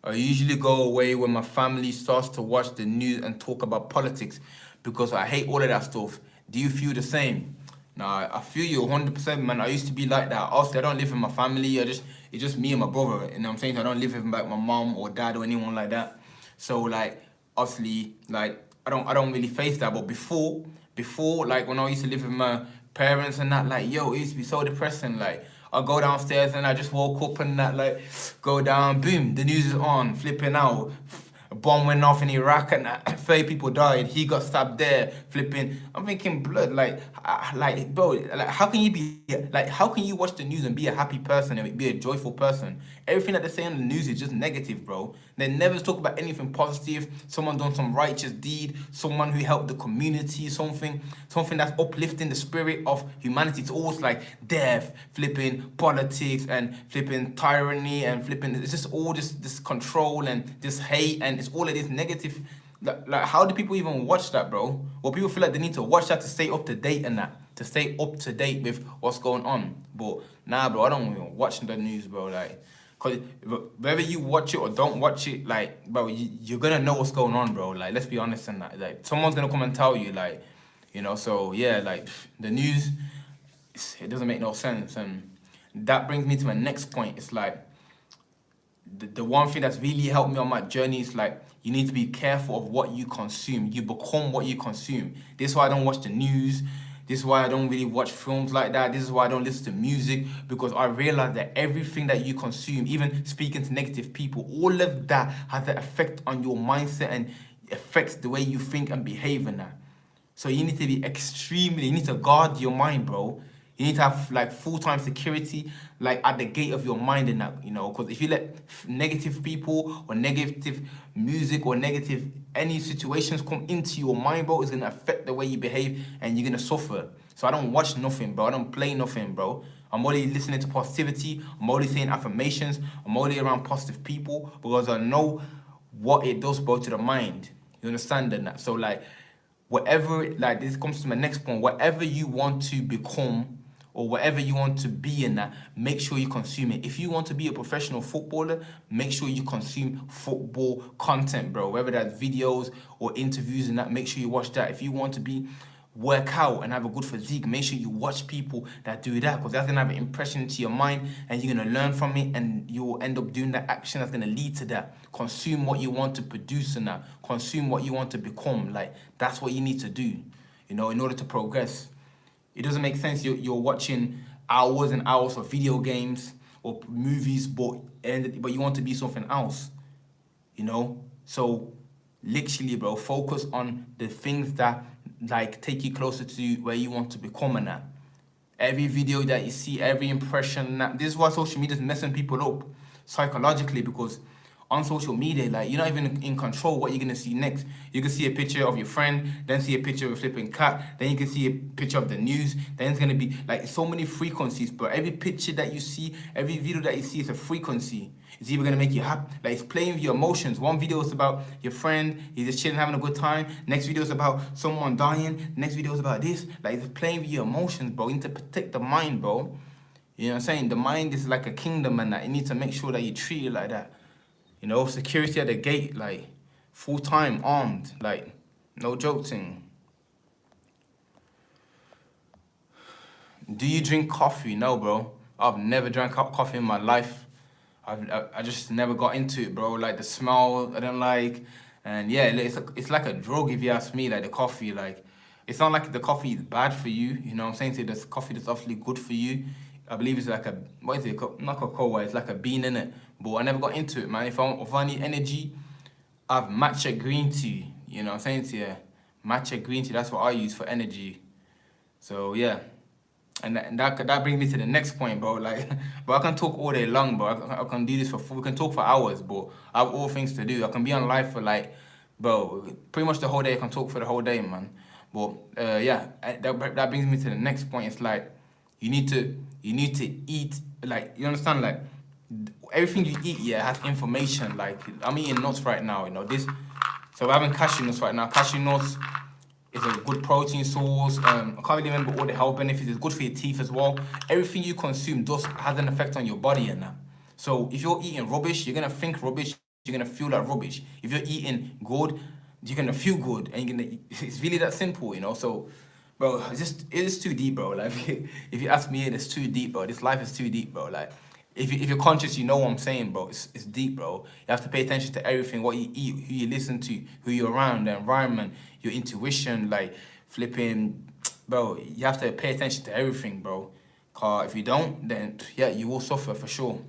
I usually go away when my family starts to watch the news and talk about politics because I hate all of that stuff. Do you feel the same? Nah, I feel you 100%, man. I used to be like that. Also, I don't live with my family. It's just me and my brother. You know what I'm saying? I don't live with like my mom or dad or anyone like that. So like, obviously, like, I don't really face that. But before, like when I used to live with my parents and that, like, yo, it used to be so depressing. Like, I go downstairs and I just woke up and that, like, go down, boom, the news is on, flipping out. A bomb went off in Iraq and 30 people died. He got stabbed there, flipping. I'm thinking, blood, bro, like, how can you watch the news and be a happy person and be a joyful person? Everything that they say on the news is just negative, bro. They never talk about anything positive. Someone done some righteous deed, someone who helped the community, something that's uplifting the spirit of humanity. It's always like death, flipping politics and flipping tyranny and flipping. It's just all this control and this hate and it's all of this negative. Like, how do people even watch that, bro? Well, people feel like they need to watch that to stay up to date and that, to stay up to date with what's going on. But nah, bro, I don't even watch the news, bro. Like, cause whether you watch it or don't watch it, like, bro, you're gonna know what's going on, bro. Like, let's be honest in that. Like, someone's gonna come and tell you, like, you know. So yeah, like, the news, it doesn't make no sense. And that brings me to my next point. It's like, the one thing that's really helped me on my journey is like, you need to be careful of what you consume. You become what you consume. This is why I don't watch the news. This is why I don't really watch films like that. This is why I don't listen to music, because I realize that everything that you consume, even speaking to negative people, all of that has an effect on your mindset and affects the way you think and behave in that. So you need to be you need to guard your mind, bro. You need to have like full-time security, like at the gate of your mind and that, you know, because if you let negative people or negative music or negative any situations come into your mind, bro, it's gonna affect the way you behave and you're gonna suffer. So I don't watch nothing, bro. I don't play nothing, bro. I'm only listening to positivity. I'm only saying affirmations. I'm only around positive people because I know what it does, bro, to the mind. You understand that? So like, whatever, like, this comes to my next point. Whatever you want to become or whatever you want to be in that, make sure you consume it. If you want to be a professional footballer, make sure you consume football content, bro. Whether that's videos or interviews and that, make sure you watch that. If you want to work out and have a good physique, make sure you watch people that do that, because that's gonna have an impression into your mind and you're gonna learn from it and you will end up doing that action that's gonna lead to that. Consume what you want to produce in that. Consume what you want to become. Like, that's what you need to do, you know, in order to progress. It doesn't make sense you're watching hours and hours of video games or movies, but you want to be something else, you know? So literally, bro, focus on the things that like take you closer to where you want to become and that. Every video that you see, every impression, this is why social media is messing people up psychologically, because on social media, like, you're not even in control what you're gonna see next. You can see a picture of your friend, then see a picture of a flipping cat, then you can see a picture of the news, then it's gonna be like so many frequencies, but every picture that you see, every video that you see is a frequency. It's either gonna make you happy, like, it's playing with your emotions. One video is about your friend, he's just chilling, having a good time. Next video is about someone dying. Next video is about this. Like, it's playing with your emotions, bro. You need to protect the mind, bro. You know what I'm saying? The mind is like a kingdom and that. You need to make sure that you treat it like that. You know, security at the gate, like full time armed, like no joking. Do you drink coffee? No, bro. I've never drank coffee in my life. I just never got into it, bro. Like the smell, I don't like, and yeah, it's like a drug if you ask me. Like the coffee, like it's not like the coffee is bad for you. You know what I'm saying? So there's coffee that's awfully good for you. I believe it's like a what is it? Not cocoa. It's like a bean in it. But I never got into it, man. If I need energy, I've matcha green tea. You know what I'm saying? So, yeah, matcha green tea. That's what I use for energy. So yeah. And that brings me to the next point, bro. Like, but I can talk all day long, bro. I can do this we can talk for hours, but I have all things to do. I can be on live for like, bro, pretty much the whole day. I can talk for the whole day, man. But yeah, that brings me to the next point. It's like you need to eat, like, you understand, like everything you eat, yeah, has information. Like I'm eating nuts right now, you know this. So we're having cashew nuts right now. Cashew nuts. It's a good protein source. I can't really remember all the health benefits. It's good for your teeth as well. Everything you consume has an effect on your body and that. So if you're eating rubbish, you're gonna think rubbish. You're gonna feel like rubbish. If you're eating good, you're gonna feel good, and it's really that simple, you know. So, bro, it is too deep, bro. Like if you ask me, it's too deep, bro. This life is too deep, bro. Like if you're conscious, you know what I'm saying, bro. It's deep, bro. You have to pay attention to everything, what you eat, who you listen to, who you're around, the environment, your intuition, like flipping, bro. You have to pay attention to everything, bro. Cause if you don't, then yeah, you will suffer for sure.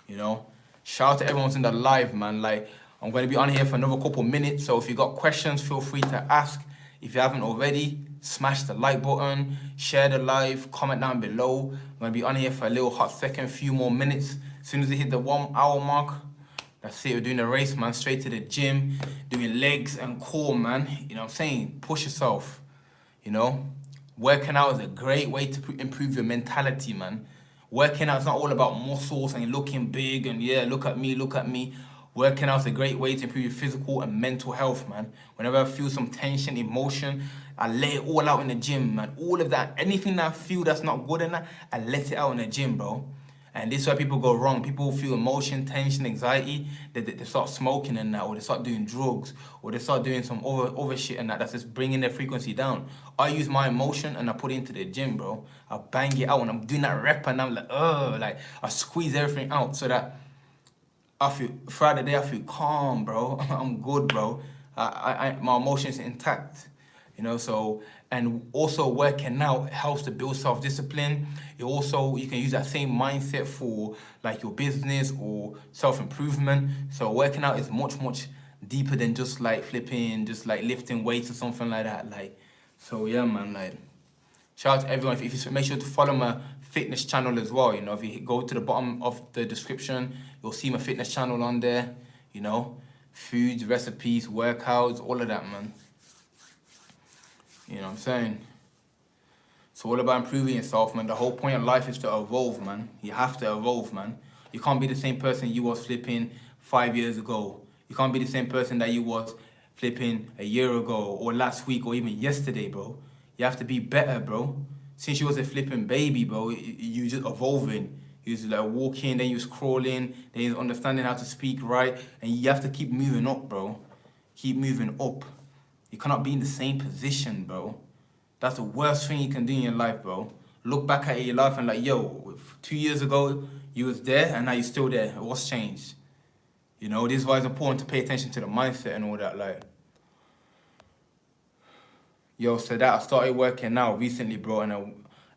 You know. Shout out to everyone who's in the live, man. Like I'm gonna be on here for another couple minutes, so if you got questions, feel free to ask. If you haven't already, smash the like button, share the live, comment down below. I'm gonna be on here for a little hot second, few more minutes. As soon as we hit the 1 hour mark, that's it. We're doing a race, man. Straight to the gym, doing legs and core, man. You know what I'm saying? Push yourself. You know, working out is a great way to improve your mentality, man. Working out is not all about muscles and looking big and yeah, look at me, look at me. Working out is a great way to improve your physical and mental health, man. Whenever I feel some tension, emotion, I let it all out in the gym, man. All of that, anything that I feel that's not good enough, I let it out in the gym, bro. And this is where people go wrong. People feel emotion, tension, anxiety. They start smoking and that, or they start doing drugs, or they start doing some other shit and that's just bringing their frequency down. I use my emotion and I put it into the gym, bro. I bang it out and I'm doing that rep and I'm like, like I squeeze everything out so that I feel throughout the day I feel calm, bro. I'm good, bro. My emotions are intact, you know. So and also working out helps to build self-discipline. You can use that same mindset for like your business or self-improvement. So working out is much deeper than just like flipping, just like lifting weights or something like that. Like, so yeah, man. Like, shout out to everyone. If you make sure to follow my fitness channel as well. You know, if you go to the bottom of the description, you'll see my fitness channel on there. You know, foods, recipes, workouts, all of that, man. You know what I'm saying? It's all about improving yourself, man. The whole point of life is to evolve, man. You have to evolve, man. You can't be the same person you was flipping 5 years ago. You can't be the same person that you was flipping a year ago or last week or even yesterday, bro. You have to be better, bro. Since you was a flipping baby, bro, you just evolving. You was like walking, then you was crawling, then you was understanding how to speak right, and you have to keep moving up, bro. Keep moving up. You cannot be in the same position, bro. That's the worst thing you can do in your life, bro. Look back at your life and like, yo, 2 years ago, you was there and now you're still there. What's changed? You know, this is why it's important to pay attention to the mindset and all that, like. Yo, so that I started working out recently, bro,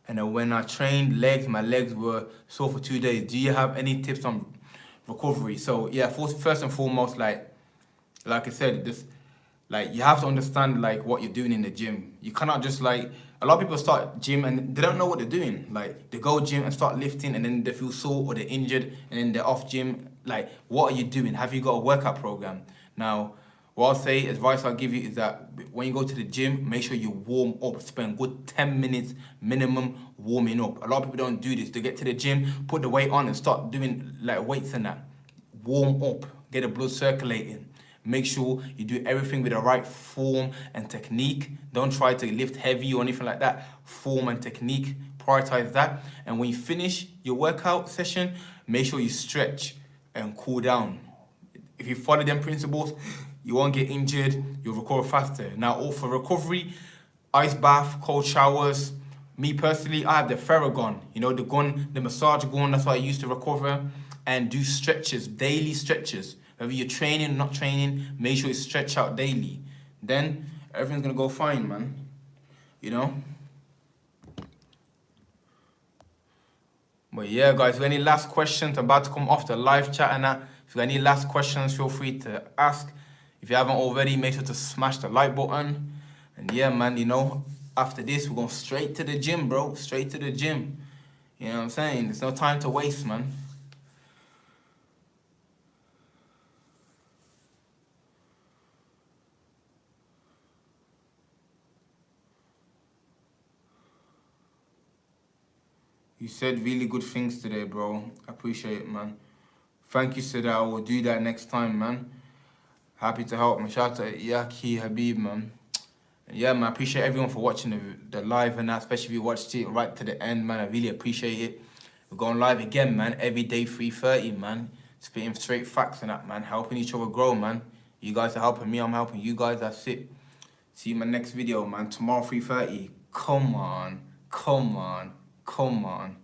and when I trained legs, my legs were sore for 2 days. Do you have any tips on recovery? So yeah, first and foremost, like I said, this, like you have to understand like what you're doing in the gym. You cannot just like, a lot of people start gym and they don't know what they're doing. Like they go gym and start lifting and then they feel sore or they're injured and then they're off gym. Like, what are you doing? Have you got a workout program? Now, what I'll say, advice I'll give you is that when you go to the gym, make sure you warm up. Spend good 10 minutes minimum warming up. A lot of people don't do this. They get to the gym, put the weight on and start doing like weights and that. Warm up, get the blood circulating. Make sure you do everything with the right form and technique. Don't try to lift heavy or anything like that. Form and technique, prioritize that. And when you finish your workout session, make sure you stretch and cool down. If you follow them principles, you won't get injured, you'll recover faster. Now, all for recovery, ice bath, cold showers. Me personally, I have the Theragun, you know, the gun, the massage gun, that's what I use to recover. And do stretches, daily stretches. Whether you're training or not training, make sure you stretch out daily. Then everything's gonna go fine, man. You know? But yeah, guys, if you have any last questions, I'm about to come off the live chat and that. If you have any last questions, feel free to ask. If you haven't already, make sure to smash the like button. And yeah, man, you know, after this, we're going straight to the gym, bro. Straight to the gym. You know what I'm saying? There's no time to waste, man. You said really good things today, bro. I appreciate it, man. Thank you, Sada. I will do that next time, man. Happy to help, man. Shout out to Yaki Habib, man. And yeah, man, I appreciate everyone for watching the live and that, especially if you watched it right to the end, man. I really appreciate it. We're going live again, man. Every day, 3:30, man. Spitting straight facts and that, man. Helping each other grow, man. You guys are helping me, I'm helping you guys. That's it. See you in my next video, man. Tomorrow, 3:30. Come on. Come on. Come on.